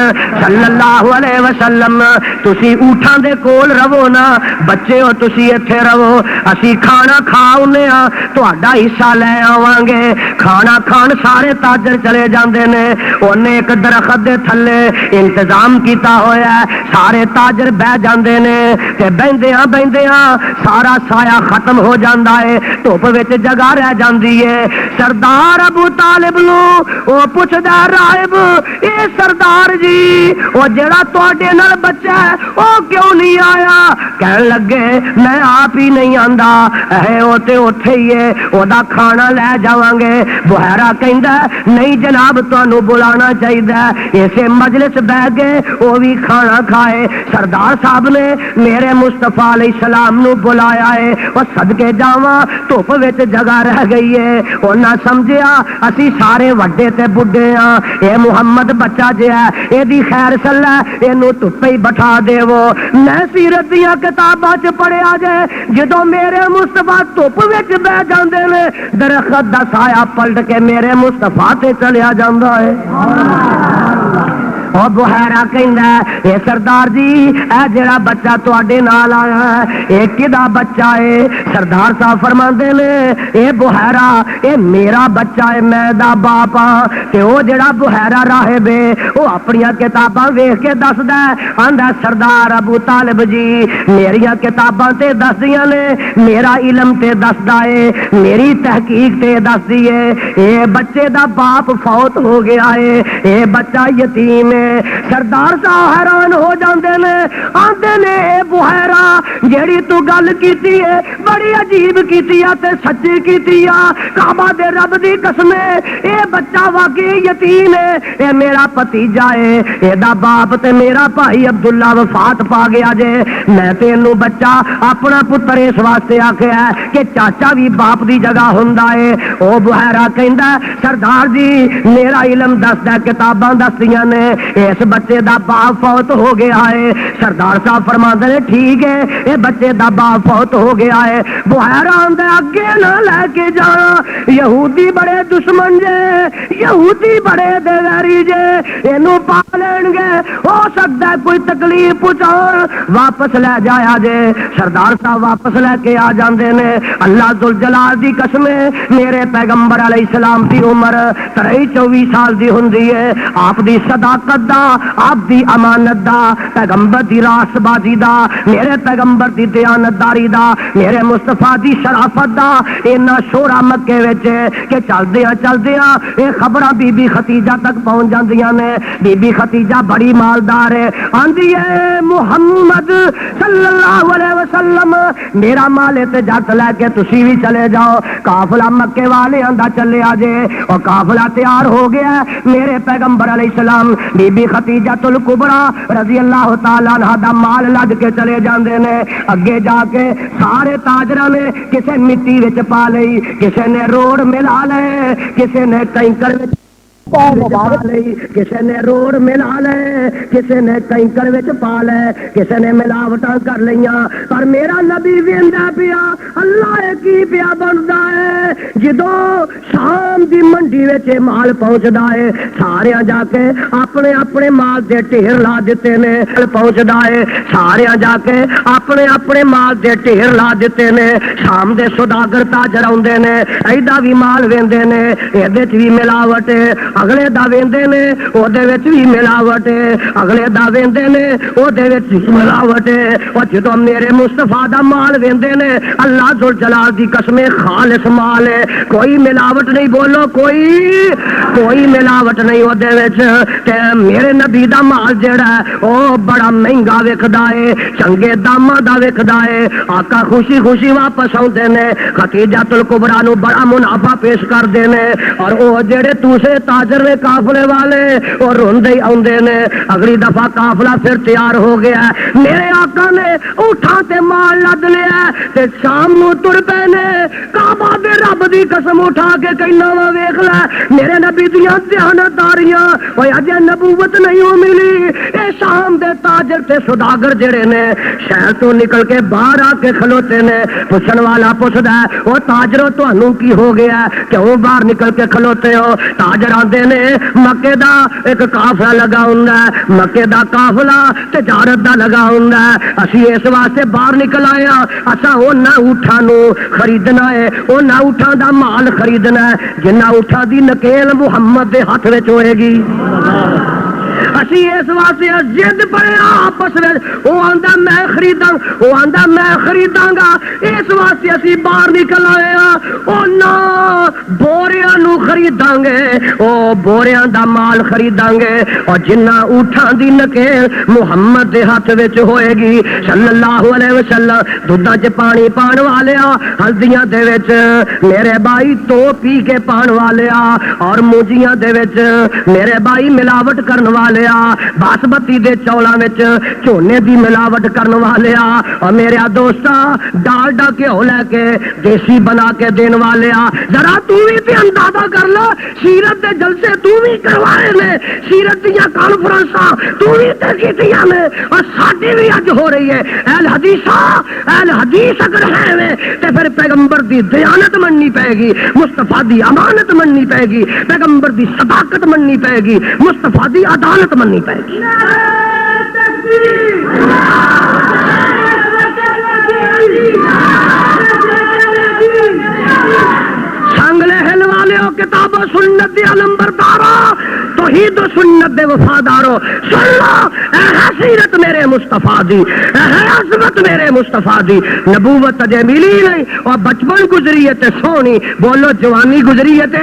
صلی اللہ علیہ وسلم تسی اونٹاں دے کول رہو نا بچے ہو تسی ایتھے رہو اسی کھانا کھاؤنے ہاں تہاڈا حصہ لے آواں گے کھانا کھان سارے تاجر چلے جاندے نے انہیں ایک درخت دے تھلے انتظام کیتا ہویا ہے سارے تاجر بہ جاندے نے تے بہندیاں سارا سایہ ختم ہو جاندا ہے دھوپ وچ جگہ رہ جاندی ہے سردار ابو طالب نو او پوچھدا راہب اے سردار جی او جڑا تواڈے نال بچہ ہے او کیوں نہیں آیا کہن لگے میں آپ ہی نہیں آندا اے او تے اوتھے ہی ہے او دا کھانا لے جاواں گے بحیرہ کہندا نہیں جناب تانوں بلانا چاہیے اسے مجلس بیٹھ گئے وہ بھی کھانا کھائے سردار صاحب نے میرے مصطفیٰ علیہ السلام نو بلایا ہے اور صدقے جاواں دھوپ وچ جگہ رہ گئی ہے انہاں سمجھیا اسی سارے وڈے تے بڈھے ہاں اے محمد بچہ جے ہے اے دی خیر صلاح اینو دھوپے ہی بٹھا دیو میں سیرت دیاں کتاباں چ پڑھیا جے جدوں میرے مصطفیٰ دھوپ وچ بیٹھ جاندے نے درخت دا سایہ پلٹ کے میرے مصطفیٰ تے چلیا جاندا ہے اور بحیرہ کہندا اے سردار جی اے جڑا بچہ تواڈے نال آیا ہے اے کدا بچہ ہے سردار صاحب فرماندے نے اے بحیرہ اے میرا بچہ ہے میں دا باپ ہاں تے او جڑا بحیرہ راہب ہے او اپنی کتاباں ویکھ کے دسدا ہے آندا سردار ابو طالب جی میریاں کتاباں تے دسدیاں نے میرا علم تے دسدا ہے میری تحقیق تے دسدی ہے اے بچے دا باپ فوت ہو گیا ہے اے بچہ یتیم ہے سردار صاحب حیران ہو جاندے نے، آندے نے اے بحیرا جیڑی تو گل کیتی ہے بڑی عجیب کیتی ہے تے سچی کیتی ہے، کعبہ دے رب دی قسم اے بچہ واقعی یتیم ہے، اے میرا بھتیجا ہے، اے دا باپ تے میرا بھائی عبداللہ وفات پا گیا جے، میں تے اینو بچہ اپنا پتر اس واسطے آکھیا ہے کہ چاچا بھی باپ دی جگہ ہوندا ہے۔ او بحیرا کہندا سردار جی میرا علم دسدا کتاباں دسدیاں نے اس بچے دا باپ فوت ہو گیا ہے۔ سردار صاحب فرماندے نے ٹھیک ہے اے بچے دا باپ فوت ہو گیا ہے، بحیرا آندا اگے نہ لے کے جانا، یہودی بڑے دشمن جے، یہودی بڑے دیواری جے، اینو پا لین گے، ہو سکتا ہے کوئی تکلیف پہنچان، واپس لے جایا جے۔ سردار صاحب واپس لے کے آ جاندے نے۔ اللہ ذوالجلال دی قسم میرے پیغمبر علیہ السلام دی عمر 23-24 سال دی ہوندی ہے، آپ دی صداقت دا، آپ دی امانت دا، پیغمبر دی راست بازی دا، میرے پیغمبر دی دیانتداری دا، میرے مصطفیٰ دی شرافت دا اینا شورا مکے وچ کہ چلدیاں اے خبراں بی بی ختیجہ تک پہنچ جاندیاں نے۔ بی بی ختیجہ بڑی مالدار ہے، آندی ہے محمد صلی اللہ علیہ وسلم میرا مال تے جٹ لے کے تسی بھی چلے جاؤ، قافلہ مکے والیاں دا چلے آجے، اور قافلہ تیار ہو گیا ہے۔ میرے پیغمبر علیہ السلام بی بی ختیجہ الکبریٰ رضی اللہ تعالیٰ عنہ دا مال لد کے چلے جاندے نے۔ اگے جا کے سارے تاجراں نے کسے مٹی وچ پا لئی، کسے نے روڑ ملا لے، کسے نے کنکر وچ کسی نے روڑ ملا لے، کسی نے کنکر وچ پا لے، کسی نے ملاوٹاں کر لیاں، پر میرا نبی ویندا پیا اللہ کی پیا بندا ہے۔ جدوں شام دی منڈی وچ مال پہنچدا ہے سارے جا کے اپنے اپنے مال دے ڈھیر لا دیتے نے، پہنچدا ہے سارے جا کے اپنے اپنے مال دے ڈھیر لا دیتے نے۔ شام دے سوداگر تاجر آوندے نے، ایڈا بھی مال ویندے نے، ایدے وچ بھی ملاوٹ ہے، اگلے دا ویندے نے او دے وچ بھی ملاوٹ ہے، اگلے دا ویندے نے او دے وچ بھی ملاوٹ ہے۔ اور جدوں میرے مصطفیٰ دا مال ویندے نے اللہ ذوالجلال دی قسم خالص مال ہے، کوئی ملاوٹ نہیں، بولو کوئی ملاوٹ نہیں او دے وچ۔ تے میرے نبی دا مال جڑا ہے او بڑا مہنگا وکدا ہے، چنگے داماں دا وکدا ہے۔ آقا خوشی خوشی واپس آوندے نے، ختیجہ الکبریٰ نو بڑا منافع پیش کردے نے، اور او جڑے دوسرے تاجر نے قافلے والے اور روندے آوندے نے۔ اگلی دفعہ قافلہ پھر تیار ہو گیا ہے، میرے آقا نے اٹھا تے مال لد لیا تے شام نو تر پے نے۔ کعبہ دے رب دی قسم اٹھا کے کہنا وا ویکھ لے میرے نبی دیاں دیانتداریاں، اوے اجے نبوت نہیں ملی۔ اے شام دے تاجر تے سوداگر جڑے نے شہر تو نکل کے باہر آ کے کھلوتے نے، پوچھن والا پوچھدا ہے او تاجرو تانوں کی ہو گیا، کیوں باہر نکل کے کھلوتے ہو؟ تاجر آندے نے مکے دا ایک قافلہ لگا ہوندا ہے، مکے دا قافلہ تجارت دا لگا ہوندا ہے، اسی اس واسطے باہر نکل آئے ہاں، اسا او نہ اٹھاں نو خریدنا ہے، او نہ اٹھاں دا مال خریدنا ہے جنہ اٹھاں دی نکیل محمد دے ہاتھ وچ ہوئے گی۔ اسی اس واسطے جد پڑے آپس میں، وہ آندا میں خریداں، وہ آندا میں خریداں گا، اس واسطے اسی باہر نکل آئے ہاں۔ او نہ بوریاں نو خریداں گے، او بوریاں دا مال خریداں گے، اور جنہ اٹھاں دی نکیل محمد دے ہاتھ وچ ہوئے گی صلی اللہ علیہ وسلم۔ دودھاں چ پانی پان والے آ، ہلدیاں دے وچ میرے بھائی تو پی کے پان والے آ، اور موجیاں دے وچ میرے بھائی ملاوٹ کرن والے آ، باسمتی دے چولاں وچ چونے دی ملاوٹ کرن والے آ، اور میرے دوستا ڈالڈا گھیو لے کے دیسی بنا کے دین والے آ۔ ذرا تو بھی تے اندازہ کر لو، سیرت دے جلسے تو بھی کروائے نے، سیرت دیاں کانفرنساں تو بھی تے کیتیاں نے، اور ساڈی بھی اج ہو رہی ہے۔ اہل حدیث اگر ہے تے پھر پیغمبر دی دیانت مننی پائے گی، مصطفیٰ دی امانت مننی پائے گی، پیغمبر دی صداقت مننی پائے گی، مصطفیٰ دی عدالت مننی پائے گی۔ سنگلے ہل والے ہو کتاب و سنت دی علم بردارا، تو توحید و سنت دے وفادارو سن لو، اے حسیرت میرے مصطفیٰ دی، اے عظمت میرے مصطفیٰ دی، نبوت اجے ملی نہیں اور بچپن گزری ہے تے سونی، بولو جوانی گزری ہے تے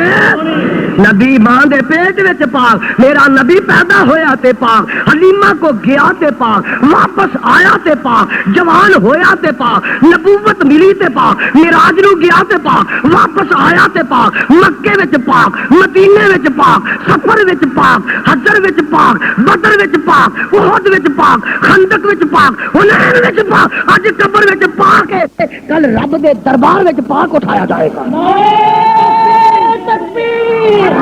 نبی ماں دے پیٹ وچ پاک، میرا نبی پیدا ہویا تے پاک، حلیمہ کو گیا تے پاک، واپس آیا تے پاک، جوان ہویا تے پاک، نبوت ملی تے پاک، معراج نو گیا تے پاک، واپس آیا تے پاک، مکے وچ پاک، مدینے وچ پاک، سفر وچ پاک، حجر وچ پاک، بدر وچ پاک، احد وچ پاک، خندق وچ پاک، حنین وچ پاک، اج قبر وچ پاک ہے، کل رب دے دربار وچ پاک اٹھایا جائے گا۔ تکبیر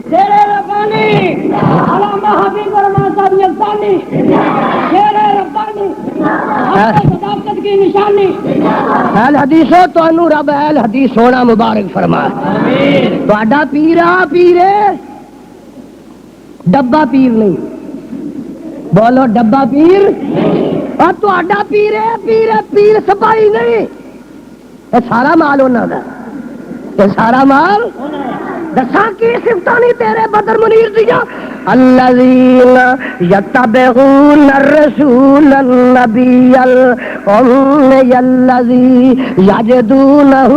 شیر ربانی علامہ حبیب الرحمن صاحب یزدانی، شیر ربانی صداقت کی نشانی۔ اہل حدیثو تانوں رب اہل حدیث ہونا مبارک فرمائے۔ تہاڈا پیرا پیرے ڈبا پیر نہیں، بولو ڈبا پیر، اور تہاڈا پیرے پیرے پیر سپاہی نہیں، یہ سارا مال انہاں دا، یہ سارا مال دساں کی صفتانی تیرے بدر منیر دیا، الذین یتبعون الرسول النبی الأمی الذی یجدونہ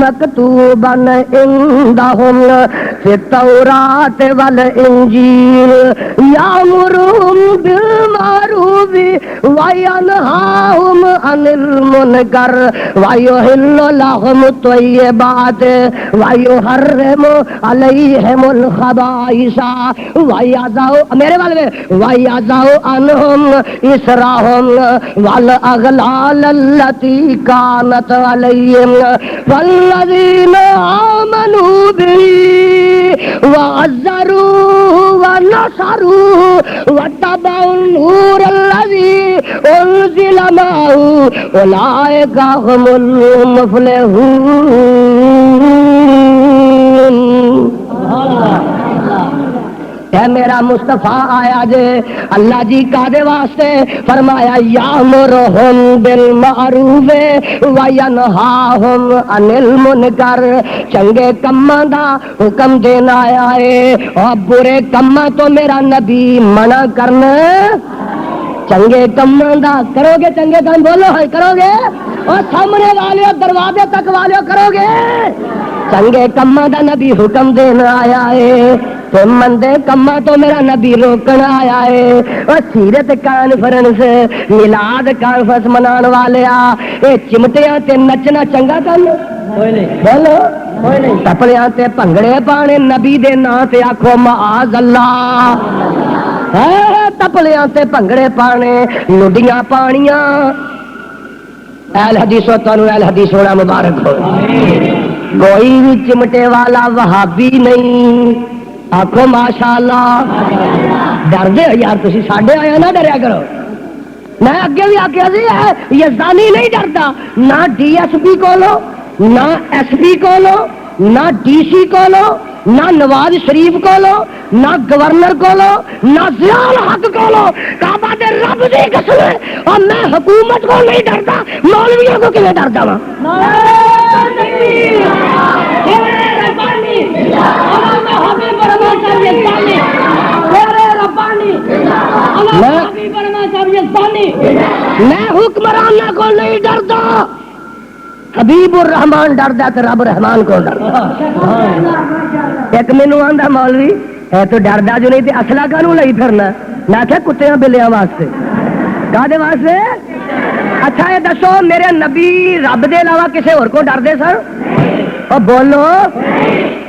مکتوبا عندہم فی التوراۃ والانجیل یأمرہم بالمعروف وینہاہم عن المنکر ویحل لہم الطیبات ویحرم علیہم الخبائث میرے والے وَيَضَعُ عَنْهُمْ إِصْرَهُمْ وَالْأَغْلَالَ الَّتِي كَانَتْ عَلَيْهِمْ وَالَّذِينَ آمَنُوا بِهِ وَعَزَّرُوهُ وَنَصَرُوهُ وَاتَّبَعُوا النُّورَ الَّذِي أُنزِلَ مَعَهُ أُولَٰئِكَ هُمُ الْمُفْلِحُونَ۔ اے میرا مصطفیٰ آیا جے اللہ جی کادے واسطے فرمایا یامرہم بالمعروف وینہاہم عن المنکر، چنگے کماں دا حکم دینا آیا ہے اور برے کماں تو میرا نبی منع کرنا، چنگے کماں دا کرو گے، چنگے کام بولو ہے کرو گے، اور سامنے والے دروازے تک والے کرو گے، چنگے کماں دا نبی حکم دینا آیا ہے، تو مندے کماں تو میرا نبی روکنا آیا ہے۔ اور سیرت کانفرنس میلاد کانفرنس منان والے اے چمٹیاں تے نچنا چنگا کم بولو، ٹپڑیاں تے بھنگڑے پانے نبی دے نام تے آکھو معاذ اللہ، ٹپڑیاں تے بھنگڑے پانے لڈیاں پانیاں، اہل حدیثو تانوں اہل حدیث ہونا مبارک ہو۔ کوئی بھی چمٹے والا وہابی نہیں، آخو ماشاء اللہ، ڈر دے یار تسی ساڈے آیا نہ ڈریا کرو، میں اگے بھی آخیا سی یزدانی نہیں ڈرتا، نہ ڈی ایس پی کولو، نہ ایس پی کولو، نہ ڈی سی کولو، نہ نواز شریف کولو، نہ گورنر کولو، نہ ضیاء الحق کولو، کعبہ دے رب دی قسم ہے، اور میں حکومت کو نہیں ڈرتا، مولویوں کو کیوں ڈرتا وا؟ میں حکمرانہ کو نہیں ڈرتا، حبیب الرحمان ڈردا تو رب رحمان کو ڈردا۔ ایک مینوں آندا مولوی ہے تو ڈردا جو نہیں تے اصلہ کانوں لئی پھرنا، میں کہ کتےاں بلیاں واسطے، کادے واسطے؟ اچھا یہ دسو میرے نبی رب دے علاوہ کسے اور کو ڈردے سر؟ اور بولو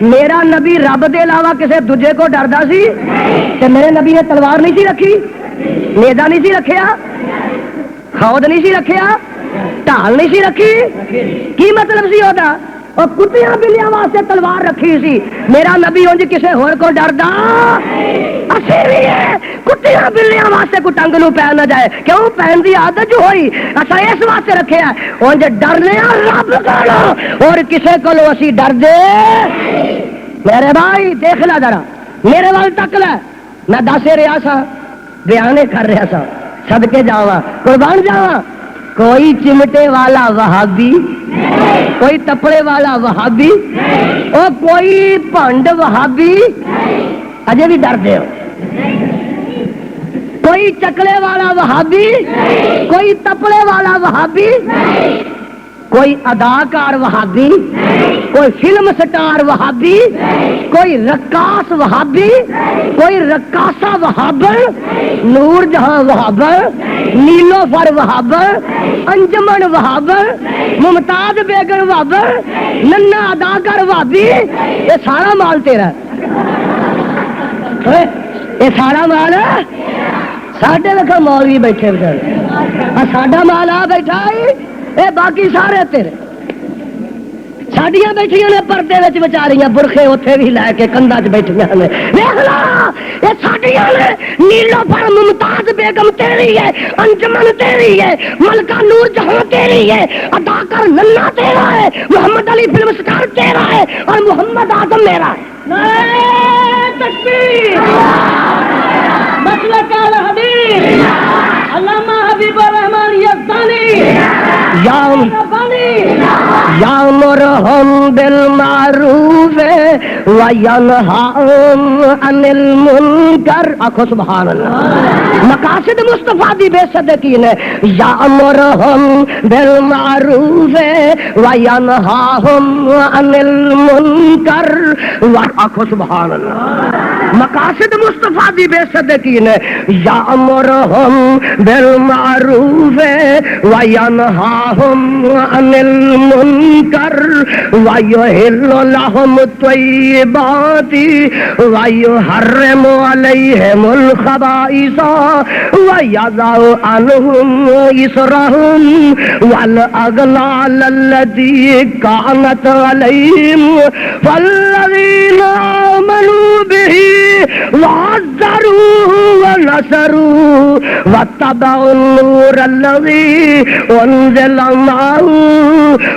میرا نبی رب دے علاوہ کسے دوجے کو ڈردا سی؟ تے میرے نبی نے تلوار نہیں سی رکھی، نیزا نہیں سی رکھیا، خود نہیں سی رکھیا، ڈھال نہیں سی رکھی، کی مطلب سی ہوتا؟ اور کتیاں بلیاں واسطے تلوار رکھی سی، میرا نبی انج کسے ہور کو ڈردا اسی بھی ہے، کتیاں بلیاں واسطے کو ٹنگ نو پہن نہ جائے، کیوں پہن دی عادت جو ہوئی اسا اس واسطے رکھے ہے انج ڈرنے رب کولو اور کسے کولو اسی ڈر دے۔ میرے بھائی دیکھ لا ذرا میرے وال تک لے، میں دس رہا سا بیانے کر رہا سا، صدقے جاواں قربان جاواں، کوئی چمٹے والا وہابی کوئی تپڑے والا وہابی اور کوئی پنڈ وہابی اجے بھی ڈردے ہو کوئی چکلے والا وہابی کوئی تپڑے والا وہابی کوئی اداکار وہابی کوئی فلم سٹار وہابی کوئی رقاص وہابی کوئی رقاصہ وہابر نور جہاں وہابر نیلوفر وہابر انجمن وہابر ممتاز بیگم وہابر ننا اداکار وہابی یہ سارا مال تیرا یہ سارا مال ساڈے لکھا مولوی بیٹھے ساڈا مال آ بیٹھا اے باقی سارے تیرے ساڈیاں بیٹھیاں نے پردے وچ بچاریاں برخے اوتھے بھی لے کے کندا چ بیٹھیاں نے ویکھ لا اے ساڈیاں نے نیلوفر ممتاز بیگم تیری ہے انجمن تیری ہے ملکہ نور جہاں تیری ہے اداکار ننا تیرا ہے محمد علی فلم سٹار تیرا ہے اور محمد اعظم میرا ہے نعرہ تکبیر مسلک الحدیث علامہ حبیب الرحمان یزدانی یامرہم بالمعروف وینہاہم عن المنکر آخو سبحان اللہ مقاصد مصطفیٰ دی بے صدقین ہے یامرہم بالمعروف وینہاہم عن المنکر آخو سبحان اللہ مقاصد مصطفیٰ دی بے صدقین ہے یامرہم بالمعروف وینہاہم عن المنکر ویحل لہم الطیبات ویحرم علیہم الخبائث ویضع عنہم اسرہم والاغلال التي كانت علیہم والذین آمنوا به وعزروه ونصروه واتبعوا النور الذي انزل معه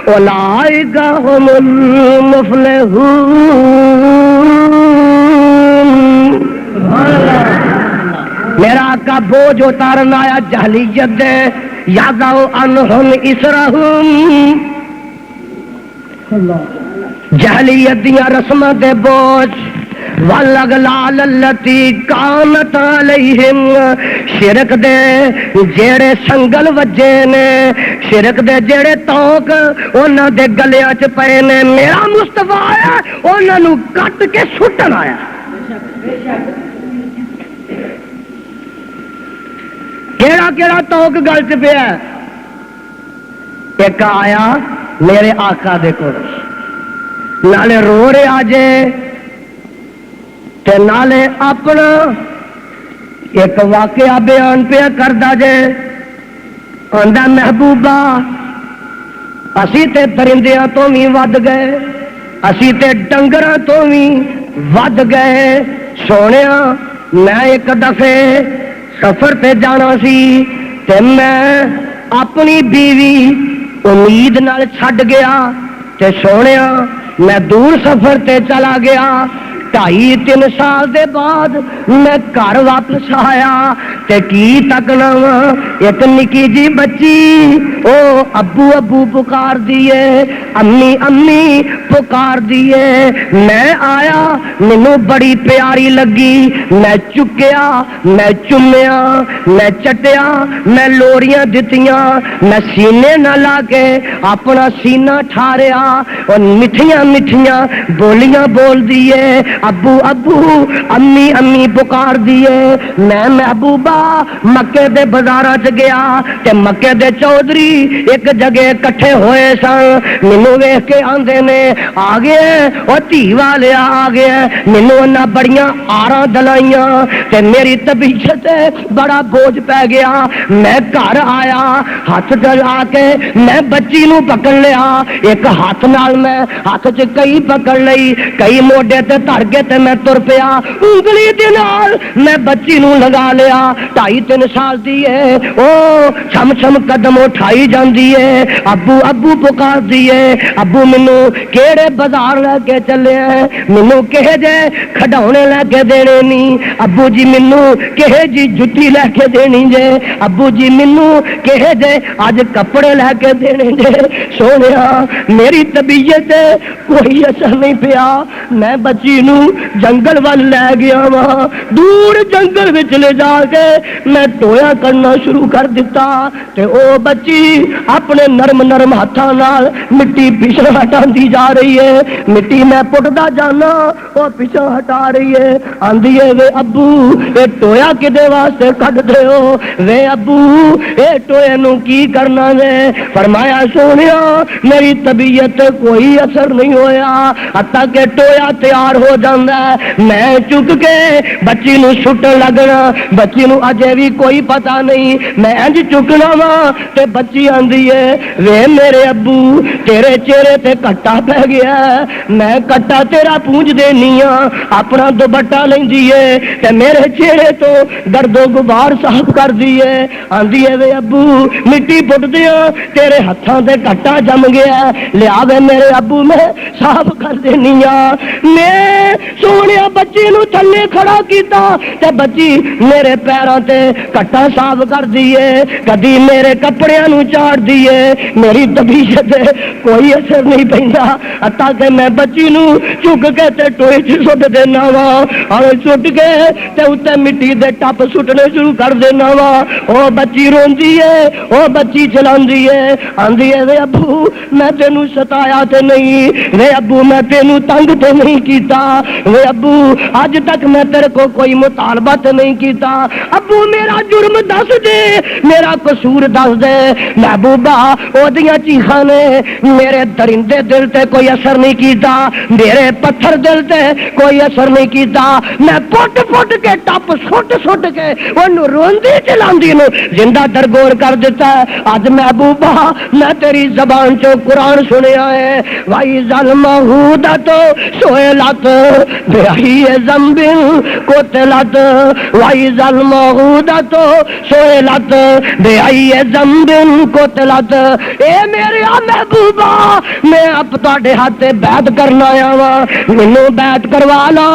اولئك هم المفلحون میرا آقا بوجھ اتارنا آیا جہلیت دے یضع عنہم اسرہم جہلیت دیاں رسماں دے بوجھ والاغلال التی کانت علیہم شرک دے جیڑے سنگل وجے نے شرک دے جیڑے توک انہاں دے گلیاں چ پئے نے میرا مصطفیٰ آیا انہاں نو کٹ کے سٹن آیا کیڑا کیڑا توک گل چ پیا ایک آیا میرے آقا دے کول نالے رو رہے آجے تے نالے اپنا ایک واقعہ بیان پہ کردا جے آندا محبوبہ اسی تے درندیاں تو بھی ود گئے اسی تے ڈنگراں تو بھی ود گئے سونیا میں ایک دفعے سفر تے جانا سی تے میں اپنی بیوی امید نال چھڈ گیا تے سونیا میں دور سفر تے چلا گیا 2.5-3 سال دے بعد میں گھر واپس آیا تے کی تکنا ایک نکی جی بچی او ابو ابو پکار دیے امی امی پکار دیے میں آیا مینوں بڑی پیاری لگی میں چکیا میں چومیا میں چٹیا میں لوریاں دتیاں میں سینے نہ لا کے اپنا سینہ ٹھاریا اور میٹھیاں میٹھیاں بولیاں بول دیے ابو ابو امی امی پکار دیے میں محبوبہ مکے دے بازاراں چ گیا تے مکے دے چودھری ایک جگہ کٹھے ہوئے سن مینوں ویکھ کے آندے نے آ گئے او دھی والے آ گئے مینوں انہاں بڑیاں آراں دلائیاں تے میری طبیعت بڑا بوجھ پی گیا میں گھر آیا ہاتھ چلا کے میں بچی نو پکڑ لیا ایک ہاتھ نال میں ہاتھ چ کئی پکڑ لئی کئی موڈے تے دھر کے تے میں تر پیا انگلی دے نال میں بچی نو لگا لیا 2.5-3 سال دی ہے او چھم چھم قدم اٹھائی جاندی ہے ابو ابو پکار دی ہے ابو مینوں کیڑے بازار لے کے چلے ہیں مینوں کہے جے کھڈاونے لے کے دینے نہیں ابو جی مینوں کہے جی جُتی لے کے دینی جے ابو جی مینوں کہے جے اج کپڑے لے کے دینے جے سونیا میری طبیعت کوئی اثر نہیں پیا میں بچی نو جنگل وال لے گیا وا دور جنگل وچ لے جا کے میں ٹویا کرنا شروع کر دیتا تے او بچی اپنے نرم نرم ہاتھاں نال مٹی پیچھے ہٹاندی جا رہی ہے مٹی میں پٹدا جانا او پیچھے ہٹا رہی ہے آندی ہے وے ابو اے ٹویا کدے واسطے کڈ دے ہو وے ابو اے ٹوئے نو کی کرنا نے فرمایا سونیا میری طبیعت کوئی اثر نہیں ہویا حتیٰ کہ ٹویا تیار ہو جاندا ہے میں چک کے بچی نو سٹ لگنا بچی نو اجے بھی کوئی پتہ نہیں میں انج چکنا وا تے بچی آندی ہے وے میرے ابو تیرے چہرے تے کٹا پہ گیا ہے میں کٹا تیرا پونج دینی ہاں اپنا دوپٹہ لیندی ہے تے میرے چہرے تو گرد و غبار صاف کر دیے آندی ہے وے ابو مٹی پٹ دیا تیرے ہتھاں تے کٹا جم گیا لیا وے میرے ابو میں صاف کر دینی ہاں میں سونیا بچی نو تھلے کھڑا کیتا تے بچی میرے پیراں تے کٹا صاف کر دیے کدی میرے کپڑیاں نو چاڑ دیے میری طبیعت کوئی اثر نہیں پیندا حتیٰ کہ میں بچی نو چک کے تے ٹوئے چ سٹ دینا وا اور سٹ کے تے اوتے مٹی دے ٹپ سٹنے شروع کر دینا وا او بچی روندی ہے او بچی چلاندی ہے آندی ہے وے ابو میں تینوں ستایا تے نہیں وے ابو میں تینوں تنگ تے نہیں کیتا وے ابو اج تک میں تیرے کو کوئی مطالبہ تے نہیں کیتا ابو میرا جرم دس دے میرا قصور دس دے محبوبہ او دیاں چیخاں نے میرے درندے دل تے کوئی اثر نہیں کیتا میرے پتھر دل تے کوئی اثر نہیں کیتا میں پٹ پٹ کے ٹپ سٹ کے اونوں روندی چلاندی نو زندہ درگور کر دیتا ہے اج محبوبہ میں تیری زبان چوں قرآن سنیا ہے وائی ظلمہودت سوئلت بہی ذنب قتلت وائی ظلمہودت سوئلت بہی ذنب قتلت اے میرے محبوبہ میں اب تواڈے ہاتھ بیعت کرنا آیا وا مینوں بیعت کروا لو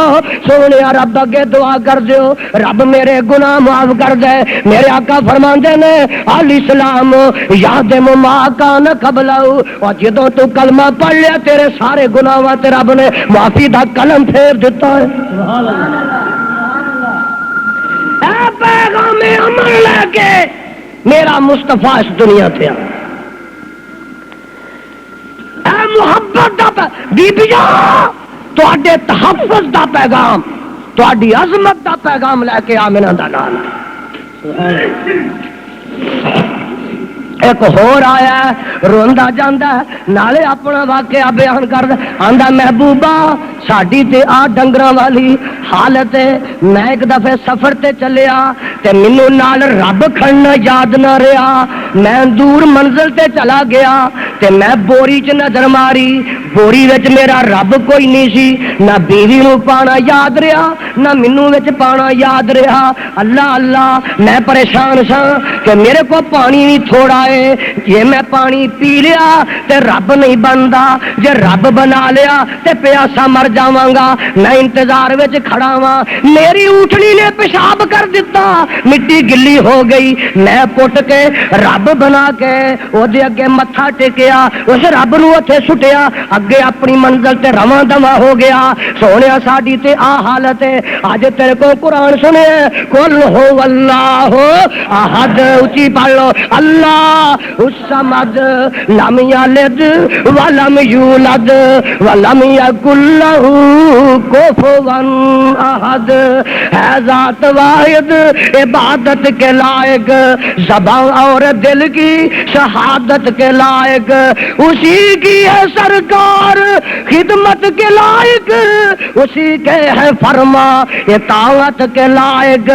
سونے رب اگے دعا کر دیو رب میرے گناہ معاف کر دے میرے آقا فرماندے نے الاسلام یادم ما کان قبلہ اور جدوں تو کلمہ پڑھ لیا تیرے سارے گناہاں تے رب نے معافی دا قلم پھیر دیتا ہے سبحان اللہ اے پیغام امن لے کے میرا مصطفیٰ اس دنیا تے آ اے محبت دا بیبیاں تواڈے تحفظ دا پیغام تواڈی عظمت دا پیغام لے کے آمنہ دا نام ایک ہور آیا ہے روندا جاندا ہے نالے اپنا واقعہ بیان کردا آندا محبوبہ ساڈی تے آ ڈنگراں والی حالت ہے میں ایک دفعہ سفر تے چلیا تے مینوں نال رب کھڑنا یاد نہ رہیا میں دور منزل تے چلا گیا تے میں بوری چ نظر ماری بوری وچ میرا رب کوئی نہیں سی نہ بیوی نو پانا یاد رہیا نہ مینوں وچ پانا یاد رہیا اللہ اللہ میں پریشان سا کہ میرے کو پانی بھی تھوڑا ہے جے میں پانی پی لیا تے رب نہیں بندا جے رب بنا لیا تے پیاسا مر جاواں گا میں انتظار وچ کھڑا ہاں میری اونٹنی نے پیشاب کر دیتا مٹی گلی ہو گئی میں پٹ کے رب بنا کے او دے اگے متھا ٹیکیا اس رب نو اوتھے سٹیا اگے اپنی منزل تے رواں دواں ہو گیا سونیا ساڈی تے آ حالت ہے اج تیرے کو قرآن سنے قل هو اللہ احد اونچی پڑھ لو اللہ الصمد لم یلد ولم یولد ولم یکن له کفوا احد ہے ذات واحد عبادت کے لائق زبان اور دل کی شہادت کے لائق اسی کی ہے سرکار خدمت کے لائق اسی کے ہے فرما اطاعت کے لائق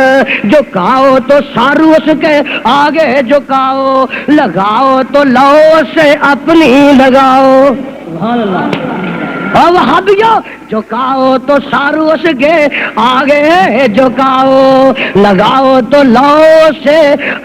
جو کہو تو سارو اس کے آگے جھکاؤ لگاؤ تو لو سے اپنی لگاؤ سبحان اللہ اور وہابیوں جھکاؤ تو سارو اس کے آگے جھکاؤ، لگاؤ تو لاؤ سے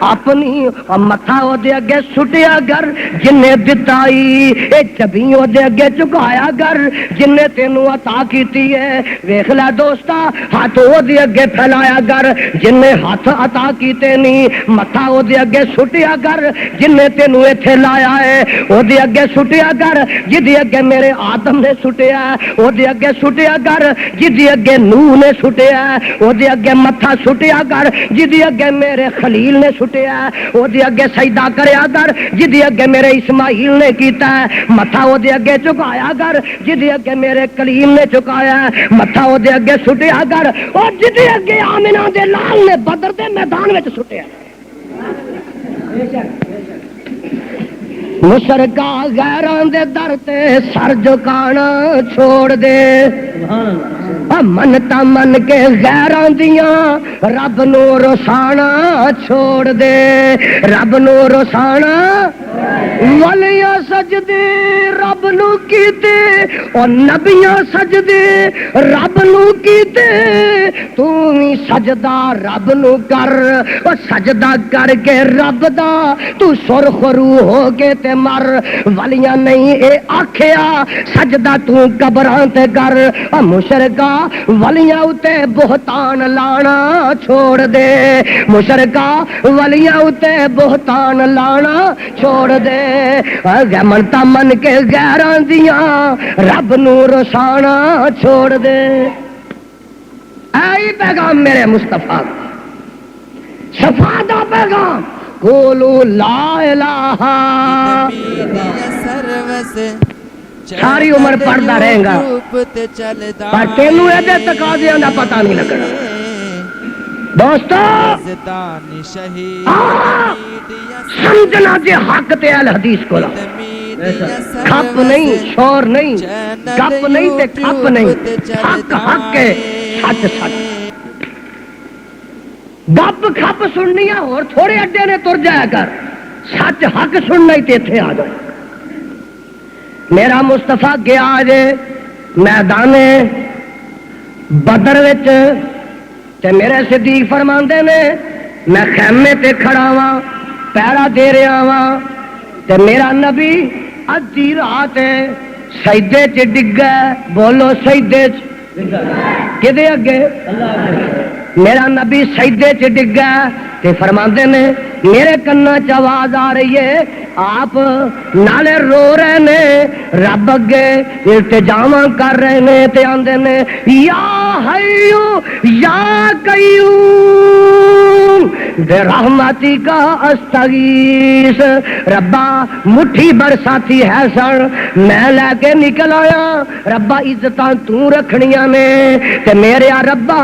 اپنی متھا او دے اگے سٹیا گر جنے دتائی، اے چبی او دے اگے چکایا گر جنے تینوں عطا کیتی ہے۔ ویکھ لے دوستا ہاتھ او دے اگے پھیلایا گر جنے ہاتھ عطا کیتے نہیں، متھا او دے اگے سٹیا گر جنے تینوں ایتھے لایا ہے، او دے اگے سٹیا گر جدی اگے میرے آدم نے سٹیا ہے، او دے اگے سٹیا گر جدی اگے نوح نے سٹیا ہے، او دے اگے متھا سٹیا گر جدی اگے میرے خلیل نے سٹیا ہے، او دے اگے سجدہ کریا گر جدی اگے میرے اسماعیل نے کیتا ہے، متھا او دے اگے چکایا گر جدی اگے میرے کلیم نے چکایا ہے، متھا او دے اگے سٹیا گر اور جدی اگے آمنہ دے لال نے بدر دے میدان وچ سٹیا۔ مشرکا غیران دے در تے سر جھکانا چھوڑ دے، منتا من کے غیران دیاں رب نو رسانا چھوڑ دے، رب نو رسانا ولیاں سجدے رب نو کیتے اور نبیاں سجدے رب نو کیتے، تو بھی سجدہ رب نو کر اور سجدہ کر کے رب دا تو سرخرو ہو کے تے مر، ولیاں نہیں اے آکھیا سجدہ تو قبراں تے کر، مشرکا ولیاں اتے بہتان لانا چھوڑ دے، مشرکا ولیاں اتے بہتان لانا چھوڑ دے، منتا من کے غیراں دیاں رب نو رسانا چھوڑ دے۔ اے پیغام میرے مصطفیٰ شفا دا پیغام، قولوا لا الہ، ساری عمر پڑھتا رہے گا پر تینوں یہ تقاضیاں دا پتہ نہیں لگنا۔ دوستو سمجھنا جی حق تے اہل حدیث کو لا، کھپ نہیں شور نہیں گپ نہیں تے کھپ نہیں، حق حق ہے سچ سچ، گپ کھپ سننی ہے اور تھوڑے اڈے نے تر جایا کر، سچ حق سننا ہی تے ایتھے آ جائے۔ میرا مصطفیٰ گیا جے میدان بدر وچ تے میرے صدیق فرماندے نے میں خیمے تے کھڑا ہاں پہرا دے رہا ہاں تے میرا نبی ادھی رات سجدے چ ڈگا، بولو سجدے چ کدے اگے میرا نبی سجدے چ ڈگا تے فرماندے نے میرے کنا چ آواز آ رہی ہے، آپ نالے رو رہے نے رب اگے التجاواں کر رہے نے تے آندے نے یا حیو یا قیوم برحمتی کا استغیث، ربا مٹھی برساتی ہے سن میں لے کے نکل آیا، ربا عزتاں تو رکھنیاں نے تے میرے ربا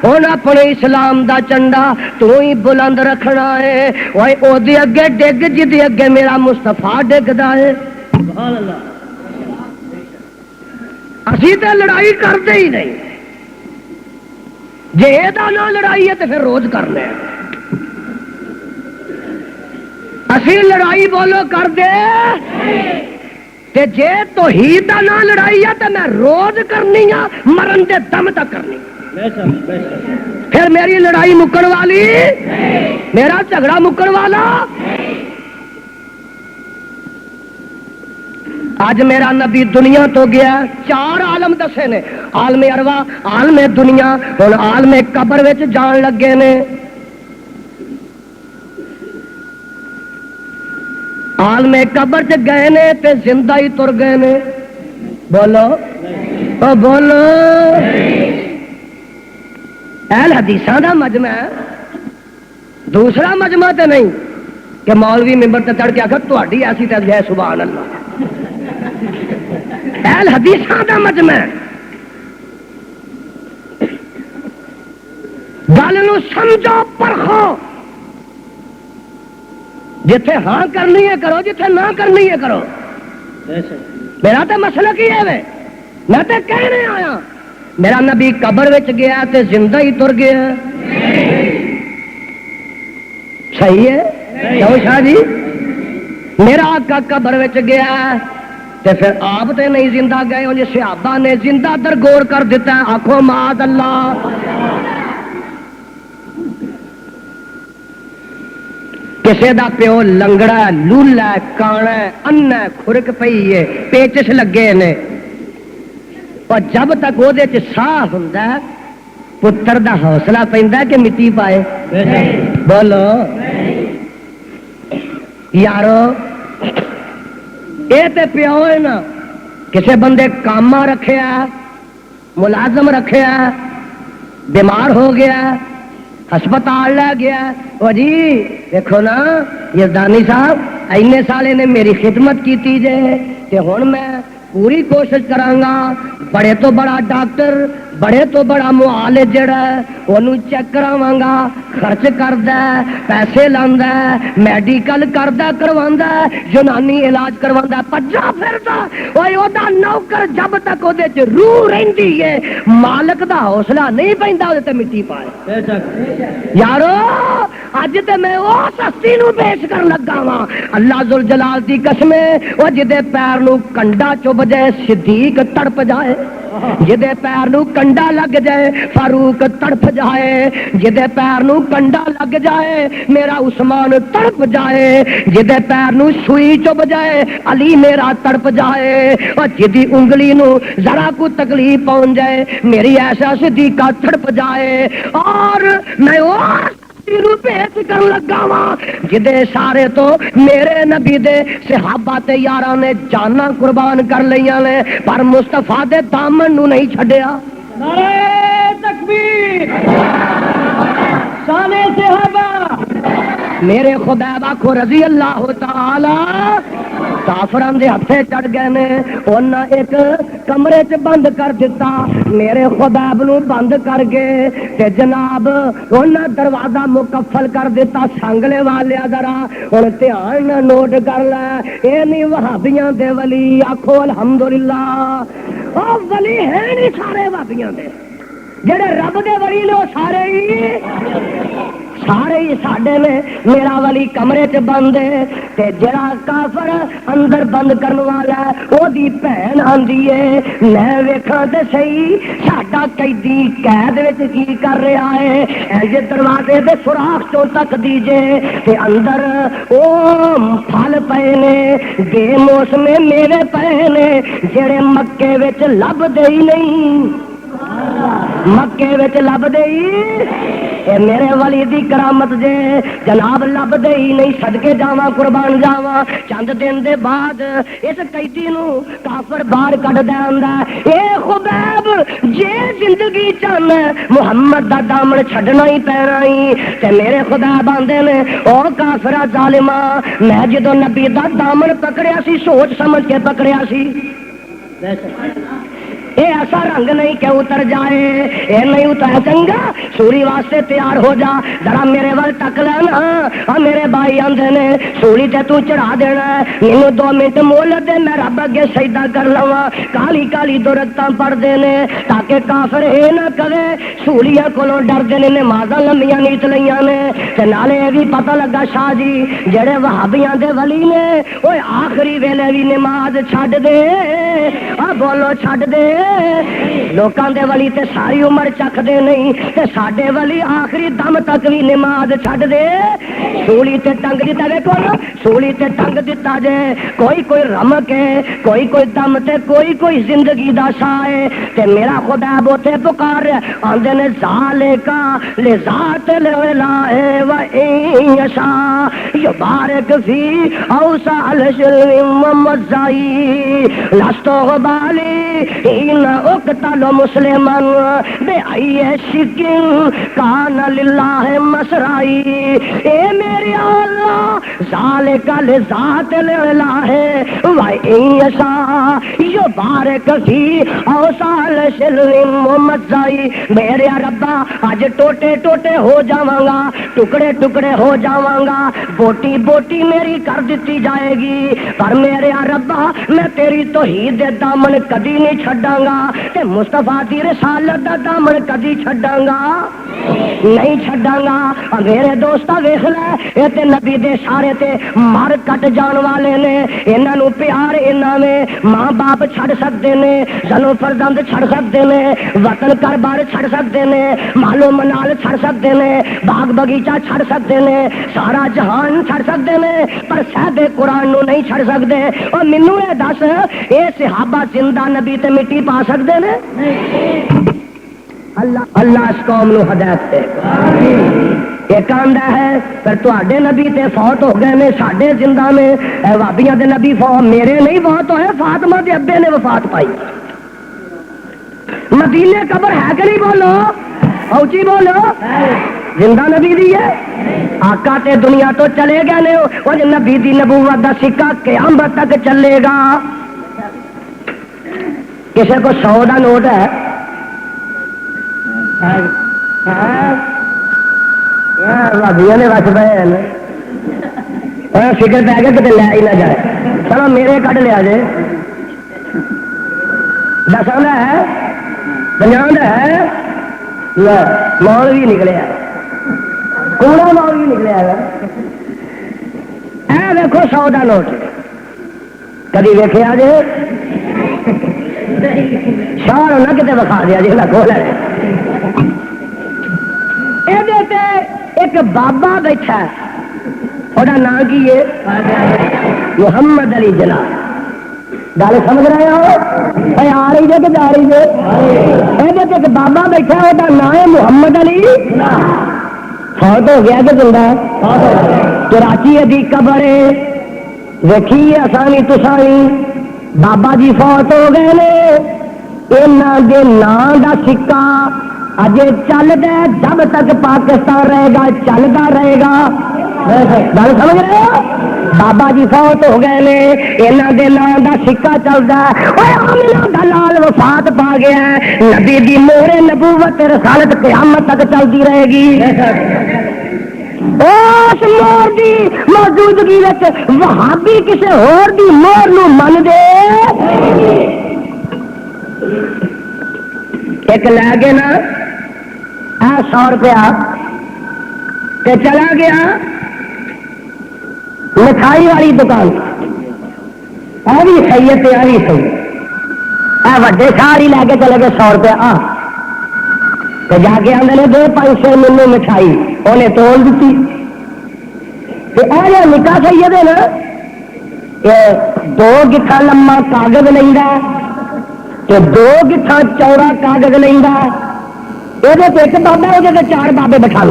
ہن اپنے اسلام دا چنڈا تو ہی بلند رکھنا ہے، اوے او دے اگے ڈگ جدی اگے میرا مصطفیٰ ڈگدا ہے۔ سبحان اللہ، اسی تے لڑائی کرتے ہی نہیں، جے اے دا نہ لڑائی ہے تے پھر روز کرنے ہیں، اسی لڑائی بولو کر دے تے جے توحید دا نہ لڑائی ہے تے میں روز کرنی ہے، مرن دے دم تک کرنی، پھر میری لڑائی مکن والی میرا جھگڑا مکن والا۔ آج میرا نبی دنیا تو گیا، چار عالم دسے نے، عالم اروا عالم دنیا اور عالم قبر وچ جان لگے نے، عالم قبر چ گئے نے تے زندہ ہی تر گئے نے، بولو او بولو۔ اہل حدیثاں دا مجمع ہے، دوسرا مجمع تے نہیں کہ مولوی ممبر تے چڑھ کے آخر تہاڈی ایسی تے ہے سبحان اللہ، اہل حدیثاں دا مجمع ہے۔ گل نو سمجھو پرکھو، جتھے ہاں کرنی ہے کرو، جتھے نہ کرنی ہے کرو، میرا تے مسئلہ کی ہے میں تے کہنے آیا میرا نبی قبر وچ گیا تے زندہ ہی تر گیا، صحیح ہے کیوں شاہ جی؟ میرا آقا قبر وچ گیا تے پھر آپ تے نہیں زندہ گئے انج صحابہ نے زندہ درگور کر دیتا ہے. آخو معاذ اللہ. کسے دا پیو لنگڑا ہے, لولا ہے, کانا ہے, انا ہے, کھرک پئی ہے, پیچس لگے نے, اور جب تک وہ ساہ ہوندا ہے پتر دا حوصلہ پیندا کہ مٹی پائے. بولو یارو یہ تے پیو ہے نا. کسے بندے کاما رکھیا, ملازم رکھیا, بیمار ہو گیا, ہسپتال لے گیا, وہ جی دیکھو نا یزدانی صاحب اینے سالے نے میری خدمت کی جے تے ہن میں پوری کوشش کرانگا بڑے تو بڑا ڈاکٹر بڑے تو بڑا معالج جڑا ہے انہوں چیک کراواں گا, خرچ کردا ہے, پیسے لاندا ہے, میڈیکل کردا کرواندا ہے, یونانی علاج کرواندا ہے, پجا پھردا اوے اودا نوکر جب تک اودے وچ روح رہندی ہے مالک دا حوصلہ نہیں پیندا اودے تے مٹی پائے. یارو اج تے میں اس ہستی نو پیش کر لگا وا اللہ ذوالجلال دی قسم او جدے پیر نو کنڈا چب جائے صدیق تڑپ جائے, جدے پیر نو کنڈا لگ جائے فاروق تڑپ جائے, جدے پیر نو کنڈا لگ جائے میرا عثمان تڑپ جائے, جدے پیر نو سوئی چب جائے علی میرا تڑپ جائے, اور جدی انگلی نو ذرا کو تکلیف پہنچ جائے میری ایسا صدیقہ تڑپ جائے. اور میں پیش کر لگا وا جدے سارے تو میرے نبی دے صحابہ تے یاراں نے جانا قربان کر لیاں نے پر مصطفیٰ دے دامن نو نہیں چھڈیا. نعرہ تکبیر شان صحابہ. میرے خدا باکھو رضی اللہ تعالی کافران دے ہتھے چڑھ گئے نے, انہاں ایک کمرے چ بند کر دیتا, میرے خدا نو بند کر گئے تے جناب انہاں دروازہ مکفل کر دیتا سانگلے والے ذرا ہن دھیان نال نوٹ کر لے اے نہیں وہابیاں دے ولی. آکھو الحمدللہ. او ولی ہے نہیں سارے وہابیاں دے, جڑے رب دے ولی نے سارے ہی ساڈے نے. میرا ولی کمرے چ بند ہے تے جڑا کافر اندر بند کرن والا او دی بہن آندی ہے میں ویکھاں تے صحیح ساڈا قیدی قید وچ کی کر رہا ہے. ایجے دروازے دے سوراخ چوں تک دیجے تے اندر او پھل پئے نے, بے موسمے میوے پئے نے جڑے مکے وچ لبدے ہی نہیں, مکے وچ لبدے ہی اے میرے ولی دی کرامت جے جناب لبدے ہی نہیں. صدقے جاواں قربان جاواں. چند دن دے بعد اس قیدی نو کافر باہر کڈ دیندا اے خبیب جے زندگی چاہنا محمد دا دامن چھڈنا ہی پینا ہی. تے میرے خدا باندے نے او کافرا ظالما میں جدوں نبی دا دامن پکڑیا سی سوچ سمجھ کے پکڑیا سی. اے ایسا رنگ نہیں کہ اتر جائے, اے نہیں اتر چنگا سوری واسطے تیار ہو جا ذرا میرے ول تک لینا. اور میرے بھائی آندے نے سوری تے تو چڑھا دینا مینوں 2 منٹ مہلت دے میں رب اگے سجدہ کر لواں. کالی کالی 2 رکعتاں پڑھ دے نے تاکہ کافر اے نہ کہے سوریاں کولوں ڈردے نے نمازاں لمبیاں نیت لیاں نے. تے نالے اے وی پتہ لگا شاہ جی جڑے وہابیاں دے ولی نے اوے آخری ویلے وی نماز چھڈ دے. آ بولو چھڈ دے. لوکاں دے ولی تے ساری عمر چکھ دے نہیں تے ساڈے ولی آخری دم تک بھی نماز چھڈ دے. سولی تے ٹنگ دیتا ویکھو نا, سولی تے ٹنگ دیتا جے کوئی رمک ہے کوئی دم تے کوئی زندگی دا ساہ ہے. تے میرا خدا بوتے پکار رہا آندے نے ذالکا لذات الہ و ان یشاء یبارک فی اوصال شلم و مزائی لستو غبالی اقتل مسلمان بے ای شکن کان للہ مسرائی. اے میرے اللہ ذالک لذات الہ و ان یشاء یبارک فی اوصال شلم و مزائی. میرے ربا اج ٹوٹے ٹوٹے ہو جاواں گا, ٹکڑے ٹکڑے ہو جاواں گا, بوٹی بوٹی میری کر دیتی جائے گی, پر میرے ربا میں تیری توحید دے دامن کدی نہیں چھڈاں گا تے مصطفیٰ دی رسالت دا دامن کدی چھڈاں گا نہیں چھڈاں گا۔ میرے دوستا ویکھ لے اے تے نبی دے سارے تے مر کٹ جان والے نے، انہاں نو پیار انہاں میں ماں باپ چھڑ سکدے نے، زنو فرزند چھڑ سکدے نے، وطن گھر بار چھڑ سکدے نے، مالو منال چھڑ سکدے نے، باغ باغیچہ چھڑ سکدے نے، سارا جہان چھڑ سکدے نے، پر صحب قرآن نو نہیں چھڑ سکدے۔ اور مینوں اے دس اے صحابہ زندہ نبی تے مٹی پا سکدے نے؟ اللہ اس قوم نو ہدایت دے۔ ایک آندا ہے پر تواڈے نبی تے فوت ہو گئے نے، ساڈے زندہ میں وہابیاں دے نبی فوت میرے نہیں فوت ہوئے، فاطمہ دے ابے نے وفات پائی۔ مدینے قبر ہے کہ نہیں؟ بولو اونچی بولو، زندہ نبی دی ہے۔ آقا تے دنیا تو چلے گئے نے، وہ نبی دی نبوت دا سکہ قیامت تک چلے گا۔ کسی کو 100 دا نوٹ ہے؟ بھابیا نے بچ پے فکر پی گیا کتنے لے ہی نہ جائے، چلو میرے کٹ لیا جے، 10 کا ہے، 50 کا ہے، مول بھی نکلیا، کوڑا مول بھی نکلیا ہے۔ اے دیکھو 100 کا نوٹ، کدی ویکھیا جے؟ شہر ہونا کتنے وکھا دیا جی کھول ہے۔ ایک بابا بیٹھا ہے، وہ نام کی ہے محمد علی جناح۔ گل سمجھ رہے ہو؟ آ رہی جے کہ جا رہی جے؟ ایک بابا بیٹھا ہے، وہ نام ہے محمد علی، فوت ہو گیا کہ زندہ ہے؟ کراچی دی قبر ہے، دیکھی آسانی تسانی، بابا جی فوت ہو گئے نے، انہاں دے نام دا سکہ اجے چلدا ہے، جب تک پاکستان رہے گا چلتا رہے گا۔ گل سمجھ رہے ہو؟ بابا جی فوت ہو گئے نے، انہاں دے نام دا سکہ چلدا ہے۔ اوے آمنہ دا لال وفات پا گیا ہے، نبی دی مہر نبوت رسالت قیامت تک چلتی رہے گی۔ اس مور دی موجودگی وچ وہابی کسے ہور دی مور نو من دے۔ ایک لے گئے نا 100 روپیہ تے چلا گیا مٹھائی والی دکان، آ بھی صحیح ہے، آ بھی صحیح ہے، وڈے ساری لے کے چلے گئے 100 روپیہ تو جا کے آدھے نے 2 500 مینو مٹھائی، انہیں تول دیتی۔ نکاح سید ہے نا، 2 گٹھا لما کاغذ لینا تو 2 گٹھا چوڑا کاغذ لینا، یہ ایک بابا وہ 4 بابے بٹھا،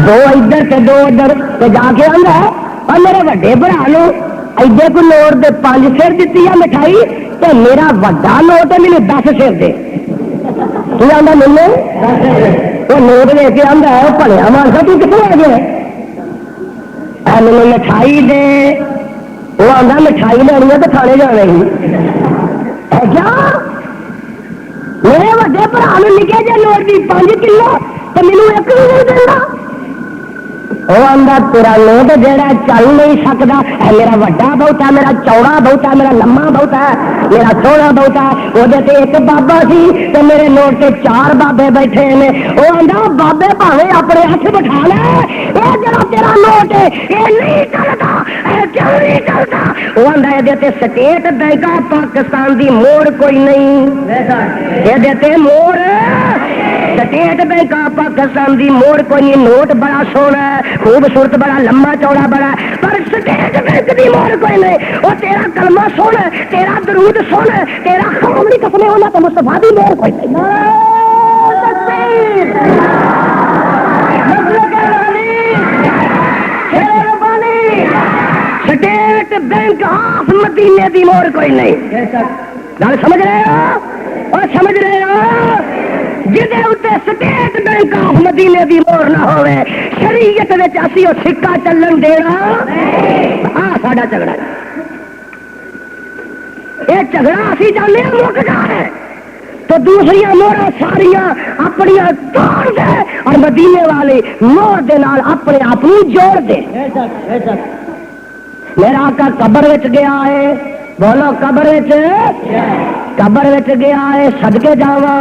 2 ادھر تے 2 ادھر، تو جا کے آدھا اور میرے وڈے برا نو ایڈے کو نوٹ دے 5 سر دیتی ہے مٹھائی، تو میرا وڈا نوٹ ہے مجھے 10 سر دے۔ تو آدھا ملے وہ نوٹ لے کے آدھا ہے وہ پڑیا مانسا تو کتنے آ گیا مجھے مٹھائی دے، وہ آدھا مٹھائی لینی ہے تو تھانے جانے گی کیا؟ میرے وڈے برا نکے جی نوٹ دی 5 کلو تو مینو 1 بھی نہیں دینا۔ وہ آدھا تیرا نوٹ جہاں چل نہیں سکتا، میرا وڈا بہت ہے، میرا چوڑا بہت ہے، میرا لما بہت ہے، میرا سونا بہت ہے، وہ ایک بابا سی تو میرے نوٹ سے 4 بابے بیٹھے ہیں۔ وہ آدھا بابے بھاوے اپنے ہاتھ بٹھا لے، یہ جڑا تیرا نوٹ ہے یہ نہیں چلتا، کیوں نہیں چلتا؟ وہ آدھا یہ سٹیٹ بینک آف پاکستان دی موڑ کوئی نہیں، یہ موڑ سٹیٹ بینک آف پاکستان دی موڑ کوئی نہیں۔ نوٹ بڑا سونا ہے، خوبصورت بڑا لمبا چوڑا بڑا، پر سٹیٹ بینک دی موڑ کوئی نہیں۔ وہ تیرا کلمہ سونا، تیرا درود سونا، تیرا قوم دی قسمیں ہونا تو مصطفیٰ دی موڑ کوئی نہیں۔ سٹیٹ بینک آف مدینے دی موڑ کوئی نہیں۔ گل سمجھ رہے ہو؟ اور سمجھ رہے ہو؟ جہے اتنے سٹیٹ بینک آف مدینے دی موڑ نہ ہوئے، شریعت وچ اسی وہ سکہ چلن دینا، ساڈا جھگڑا یہ جھگڑا اسی چاہتے ہیں مک جائے تو دوسری موڑا ساریا اپنی توڑ دے اور مدینے والے موڑ دے نال اپنے آپ جوڑ دے۔ میرا آقا قبر وچ گیا ہے، بولو قبر قبر گیا ہے صدقے جاواں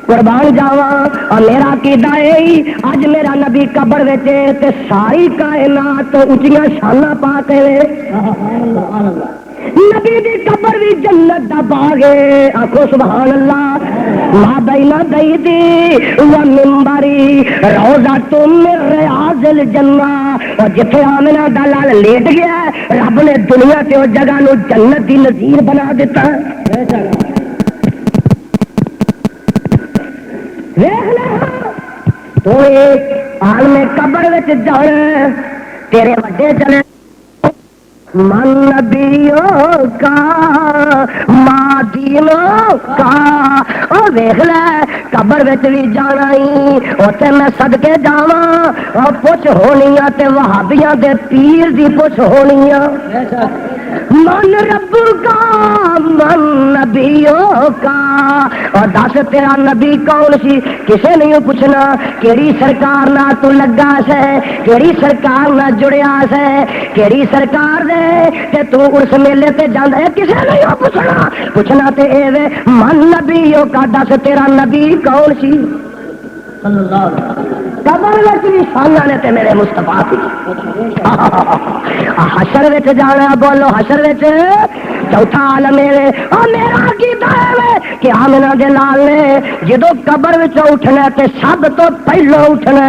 قربان جاواں اور میرا عقیدہ ہے اج میرا نبی قبر وچ تے ساری کائنات تو اونچیاں شاناں پا کے نبی دی قبر بھی جنت دا باغ ہے آکھو سبحان اللہ ما بین بیتی و منبری روضۃ من ریاض الجنہ اور جتھے آمنہ دا لال لیٹ گیا ہے رب نے دنیا تے اس جگہ نو جنت دی نظیر بنا دیتا ہے دیکھ لے تو ایک عالم قبر وچ جانا تیرے وڈے چلے من نبیوں کا ماں دینوں کا او دیکھ لے قبر وچ بھی جانا ہی اوتھے میں صدقے جاواں او پوچھ ہونیاں تے وہابیاں دے پیر دی پوچھ ہونیاں من رب کا من نبیوں کا اور دس تیرا نبی کون سی کسے نہیں پوچھنا کیڑی سرکار نہ تو لگا سے کیڑی سرکار نہ جڑیا سے کیڑی سرکار دے تے تو اس میلے تے جاندا ہے کسے نہیں پوچھنا تے اے وے من نبیوں کا دس تیرا نبی کون سی صلی اللہ علیہ وسلم قبر وچ بھی سانگا نے تے میرے مصطفیٰ سی حشر وچ جانا بولو حشر وچ چوتھا عالم ہے او میرا عقیدہ ہے کہ آمنہ دے لال نے جدو قبر وچ اٹھنا تے سب تو پہلو اٹھنا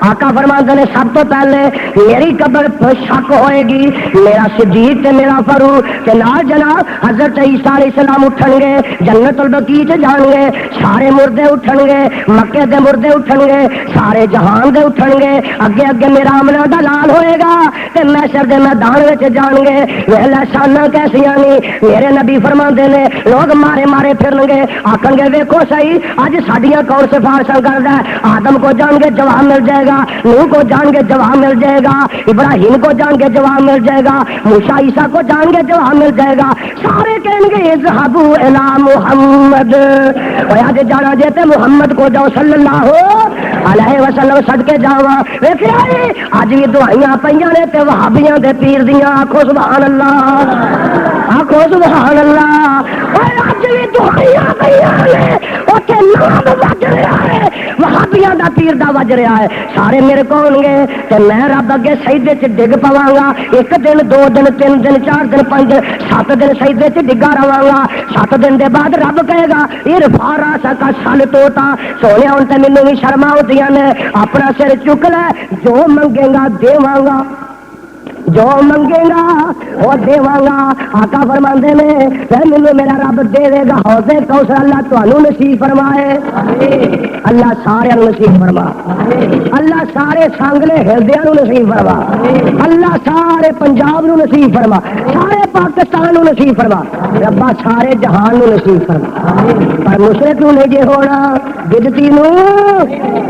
آقا فرماتے نے سب تو پہلے میری قبر شک ہوئے گی میرا صدیق تے میرا فاروق تے نال جناب حضرت عیسیٰ علیہ السلام اٹھن گے جنت البقیع تے جان گے سارے مردے اٹھن گے مکے دے مردے اٹھن گے سارے جہان دے اٹھن گے اگے اگے میرا آمنہ دا لال ہوئے گا تے محشر دے میدان وچ جان گے ویلا شاناں کیسیاں نہیں میرے نبی فرماندے نے لوگ مارے مارے پھرن گے آکھن گے ویکھو صحیح اج ساڈیاں کون سفارشاں کردا ہے آدم کو جان گے جواب مل جائے گا نوح کو جان کے جواب مل جائے گا ابراہیم کو جان کے جواب مل جائے گا موسیٰ عیسیٰ کو جان کے جواب مل جائے گا سارے کہیں گے اذهبوا الی محمد اور آج جانا جاتے محمد کو جاؤ صلی اللہ علیہ وسلم صدقے جاواں ویکھیا اج بھی دعائیاں پئیاں نے تے وہابیاں دے پیر دیاں آکھو سبحان اللہ آکھو سبحان اللہ اور اج بھی دعائیاں پئیاں نے اوتھے نام وج رہا ہے وہابیاں دا پیر دا وج رہا ہے سارے میرے کو ہوں گے تو میں رب اگے سجدے چ ڈگ پواں گا ایک دن دو دن تین دن چار دن پانچ دن 7 دن سجدے چ ڈگا رہا گا 7 دن دے بعد رب کہے گا ارفع راسک سل توتا سونے ہوں تو مینوں بھی شرما ہوندیاں نے اپنا سر چک لے جو منگے گا دیواں گا جو منگے گا وہ دیواں گا آقا فرماندے نے مینوں میرا رب دے دے گا حوض کوثر اللہ تانوں نصیب فرمائے اللہ سارے نصیب فرما اللہ سارے سانگلے ہردیاں نوں نصیب فرما اللہ سارے پنجاب نوں نصیب فرما سارے پاکستان نوں نصیب فرما ربا سارے جہان نوں نصیب فرما پر مشرک نوں نہیں جے ہونا بدعتی نوں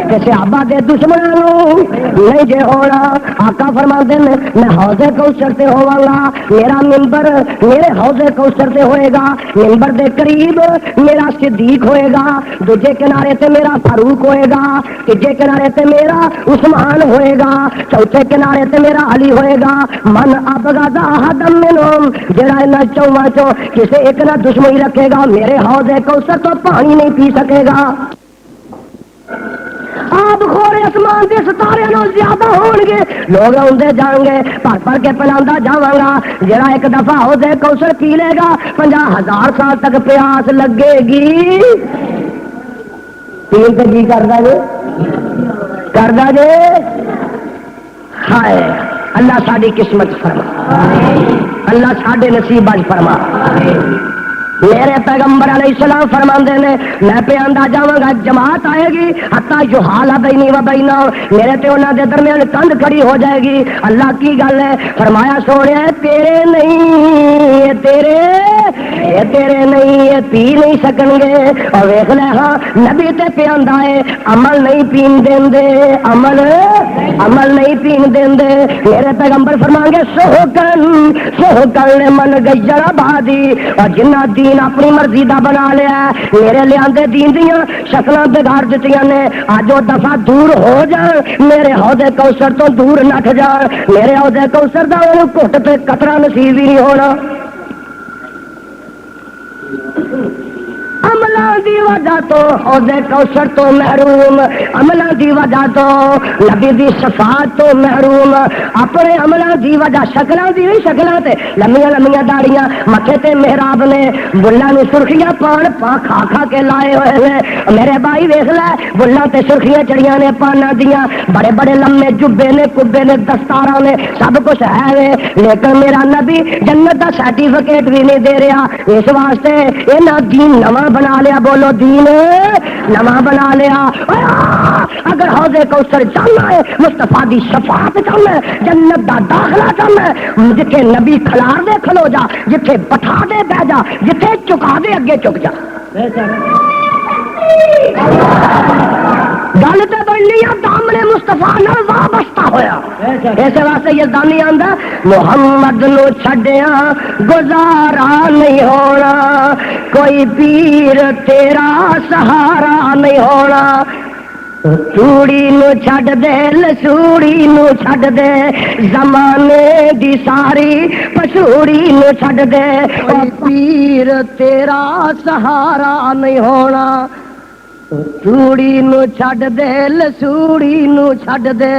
تے صحابہ دے دشمناں نوں نہیں جے ہونا آقا فرماندے نے میں حوض کوثر تے ہوواں گا میرا منبر میرے حوض کوثر تے ہوئے گا منبر دے قریب میرا صدیق ہوئے گا دوجے کنارے تے میرا فاروق ہوئے گا تیجے کنارے تے میرا عثمان ہوئے گا چوتھے کنارے تے میرا علی ہوئے گا من ابغض احد منهم جڑا انہاں چوواں چوں کسے ایک نہ دشمنی رکھے گا میرے حوض کوثر تو پانی نہیں پی سکے گا آپ خور اسمان کے ستارے نال زیادہ ہون گے لوگ آندے جان گے پر پر کے پلاندا جاواں گا جڑا ایک دفعہ حوض کوثر پی لے گا 50,000 سال تک پیاس لگے گی پین تے کی کردا جے ہائے اللہ ساری قسمت فرما اللہ ساڈے نصیب اج فرما میرے پیغمبر علیہ السلام فرماندے نے میں پہ آندا جاواں گا جماعت آئے گی حتی یحال بینی و بینہ میرے تے انہاں دے درمیان کندھ کھڑی ہو جائے گی اللہ کی گل ہے فرمایا سونے تیرے نہیں تیرے نہیں یہ پی نہیں سکن گے اور ویکھ لے ہاں نبی تے پہ آندا ہے عمل نہیں پین دیندے عمل نہیں پین دیندے میرے پیغمبر فرمان گے سوکن من گجر آبادی اور جنہ دین اپنی مرضی دا بنا لیا میرے لیاندے دین دیاں شکلاں بگاڑ دتیاں نے اج او دفعہ دور ہو جان میرے حوض کوثر تو دور نٹ جان میرے حوض کوثر دا انہوں گھٹ تے قطرہ نصیب ہی نہیں ہونا دی وجہ تو حوض کوثر تو محروم، عملاں دی وجہ تو نبی دی شفاعت تو محروم، اپنے عملاں دی وجہ شکلاں دی نہیں، شکلاں تے لمیاں لمیاں داڑیاں، متھے تے محراب نے، بلاں نوں سرخیاں پان پا کھا کھا کے لائے ہوئے نے۔ میرے بھائی ویکھ لے، بلاں تے سرخیاں چڑیاں نے پانا دیاں، بڑے بڑے لمے جبے نے، کبے نے، دستاراں نے، سب کچھ ہے وے، لیکن میرا نبی جنت دا سرٹیفکیٹ بھی نہیں دے رہا۔ اس واسطے انہاں دین نواں بنا لیا، بولو دین نواں بنا لیا۔ اگر حوض کوثر جانا ہے، مصطفیٰ دی شفاعت چاہنا ہے، جنت دا داخلہ چاہنا ہے، جتھے نبی کھلار دے کھلو جا، جتھے بٹھا دے بہ جا، جتھے چکا دے اگے چک جا۔ گل تو بننی ہے دامن مصطفیٰ نال وابستہ ہویا۔ اس واسطے یزدانی آندا محمد نو چھڈیا گزارا نہیں ہونا، کوئی پیر تیرا سہارا نہیں ہونا۔ چوڑی نو چھڈ دے، لسوڑی نو چھڈ دے، زمانے دی ساری پسوڑی نو چھڈ دے، او پیر تیرا سہارا نہیں ہونا۔ چوڑی نو چھڈ دے، لسوڑی نو چھڈ دے،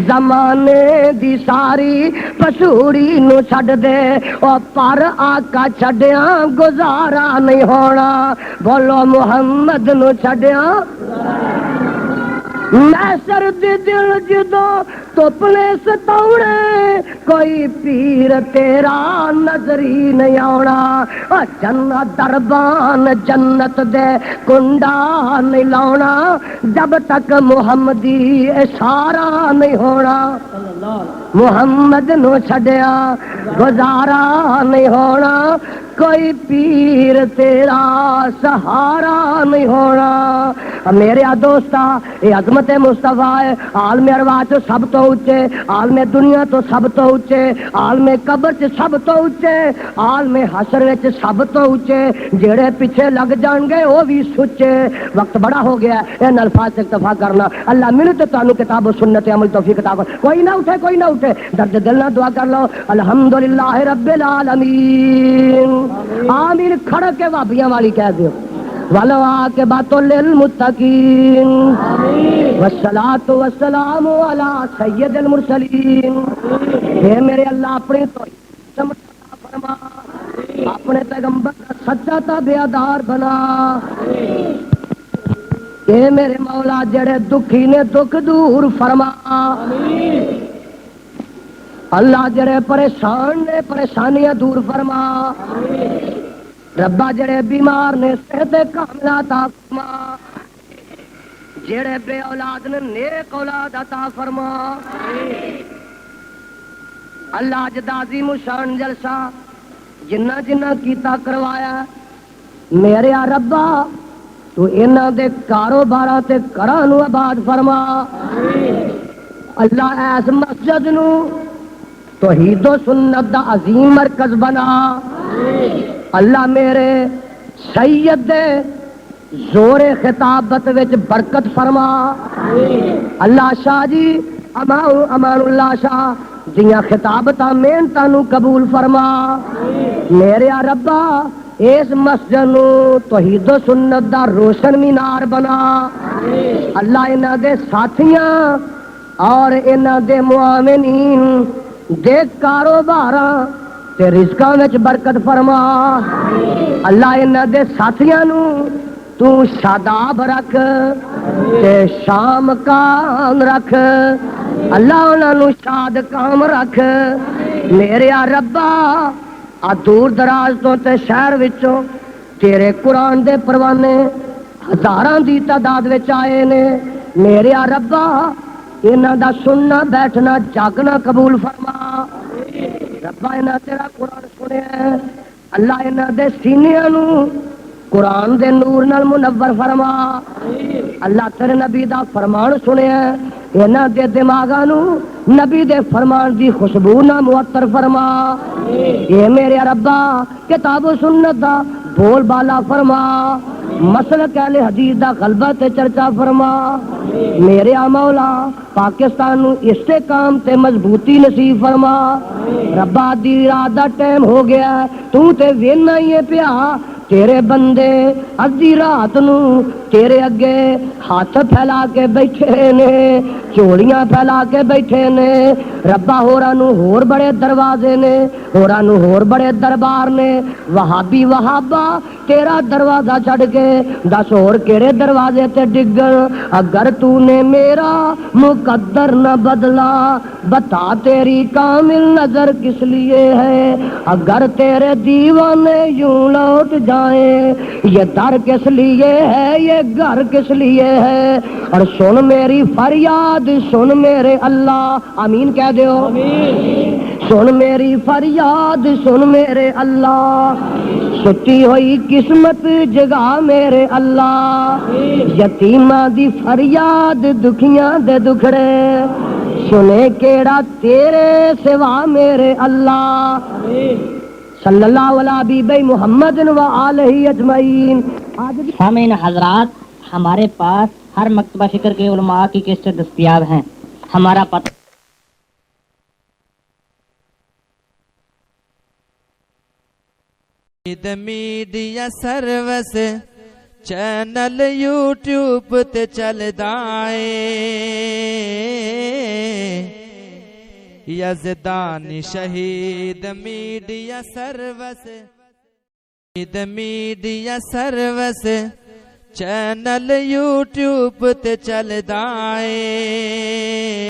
زمانے دی ساری پسوڑی نو چھڈ دے، او پر آقا چھڈیا گزارا نہیں ہونا۔ بولو محمد نو چھڈیا میں سرد دل جدو تپنے ستونے، کوئی پیر تیرا نظری نہیں آنا۔ جنت دربان جنت دے کنڈا نہیں لاؤنا، جب تک محمدی اشارہ نہیں ہونا۔ محمد نو چھڈیا گزارا نہیں ہونا، کوئی پیر تیرا سہارا نہیں ہونا۔ میرے دوستا یہ عظمت مصطفیٰ ہے، عالم ارواح تو سب تو اونچے، عالم دنیا تو سب تو اونچے، عالم قبر چ سب تو اونچے، عالم حشر وچ سب تو اونچے، جڑے پیچھے لگ جان گے وہ بھی سچے۔ وقت بڑا ہو گیا ہے، ان الفاظ سے اکتفا کرنا۔ اللہ ملے تو تانوں کتاب و سنت عمل توفیق عطا فرمائے۔ کوئی نہ اٹھے، کوئی نہ اٹھے، درد دل نہ دعا کر لو الحمدللہ رب العالمین آمین کھڑ کے بابیاں والی کہہ دیو والعاقبۃ للمتقین والصلاۃ والسلام علی سید المرسلین۔ اے میرے اللہ اپنے توحید عطا فرما، اپنے پیغمبر کا سچا تابعدار بنا۔ اے میرے مولا جڑے دکھی نے دکھ دور فرما، اللہ جڑے پریشان نے پریشانیاں دور فرما، ربا جڑے بیمار نے صحت کاملہ عطا فرما، جڑے بے اولاد نے نیک اولاد عطا فرما۔ اللہ جدازی مشان جلسہ جنہ جنہ کیتا کروایا، میرے ربا تو انہاں دے کاروباراں تے گھراں نو آباد فرما۔ اللہ ایس مسجد نو توحید و سنت دا عظیم مرکز بنا۔ اللہ میرے سید دے زور خطابت وچ برکت فرما۔ اللہ شاہ جی امان اللہ شاہ دیاں خطابتاں محنتاں نو قبول فرما۔ میرے ربا اس مسجد نو توحید و سنت دا روشن مینار بنا۔ اللہ انہاں دے ساتھیاں اور انہاں دے معاونین دے کاروباراں تے رزقاں وچ برکت فرما۔ اللہ انہاں دے ساتھیاں نو تو شاداب رکھ تے شام کام رکھ، اللہ انہاں نو شاد کام رکھ۔ میرے ربا آ دور دراز تو تے شہر وچوں تیرے قرآن دے پروانے ہزاراں دی تعداد وچ آئے نے۔ میرے ربا انہاں دا سننا بیٹھنا جاگنا قبول فرما۔ ربا انہاں تیرا قرآن سنیا، اللہ انہاں دے سینیاں نو قرآن دے نور نال منور فرما۔ اللہ تیرے نبی دا فرمان سنیا، انہاں دے دماغاں نو نبی دے فرمان دی خوشبو نہ معطر فرما۔ اے میرے ربا کتاب و سنت دا بول بالا فرما، مسلک اہل حدیث دا غلبہ تے چرچا فرما۔ میرے مولا پاکستان نو استحکام تے مضبوطی نصیب فرما۔ ربا دی رات دا ٹائم ہو گیا، تو تے وینا ہی پیا، تیرے بندے ادھی رات نو تیرے اگے ہاتھ پھیلا کے بیٹھے نے، چوڑیاں پھیلا کے بیٹھے نے۔ ربا ہوراں نو ہور بڑے دروازے نے، ہوراں نو ہور بڑے دربار نے، وہابی وہابا تیرا دروازہ چھڑ کے دس اور کیڑے دروازے تے ڈگن۔ اگر تو نے میرا مقدر نہ بدلا بتا تیری کامل نظر کس لیے ہے؟ اگر تیرے دیوانے یوں لوٹ جائیں یہ در کس لیے ہے، یہ گھر کس لیے ہے؟ اور سن میری فریاد، سن میرے اللہ، آمین کہہ دیو، سن میری فریاد، سن میرے اللہ، ستی ہوئی قسمت جگا میرے اللہ، یتیماں دی فریاد دکھیاں دے دکھڑے سنے کیڑا تیرے سوا میرے اللہ۔ صلی اللہ علیہ حبیب محمد و آلہ اجمعین۔ سامعین حضرات، ہمارے پاس ہر مکتبہ فکر کے علماء کی کیسٹ دستیاب ہیں۔ ہمارا پتہ میڈیا سروس چینل یوٹیوب تے چلدا اے، یزدانی شہید media service, media service channel YouTube تے چلدا اے۔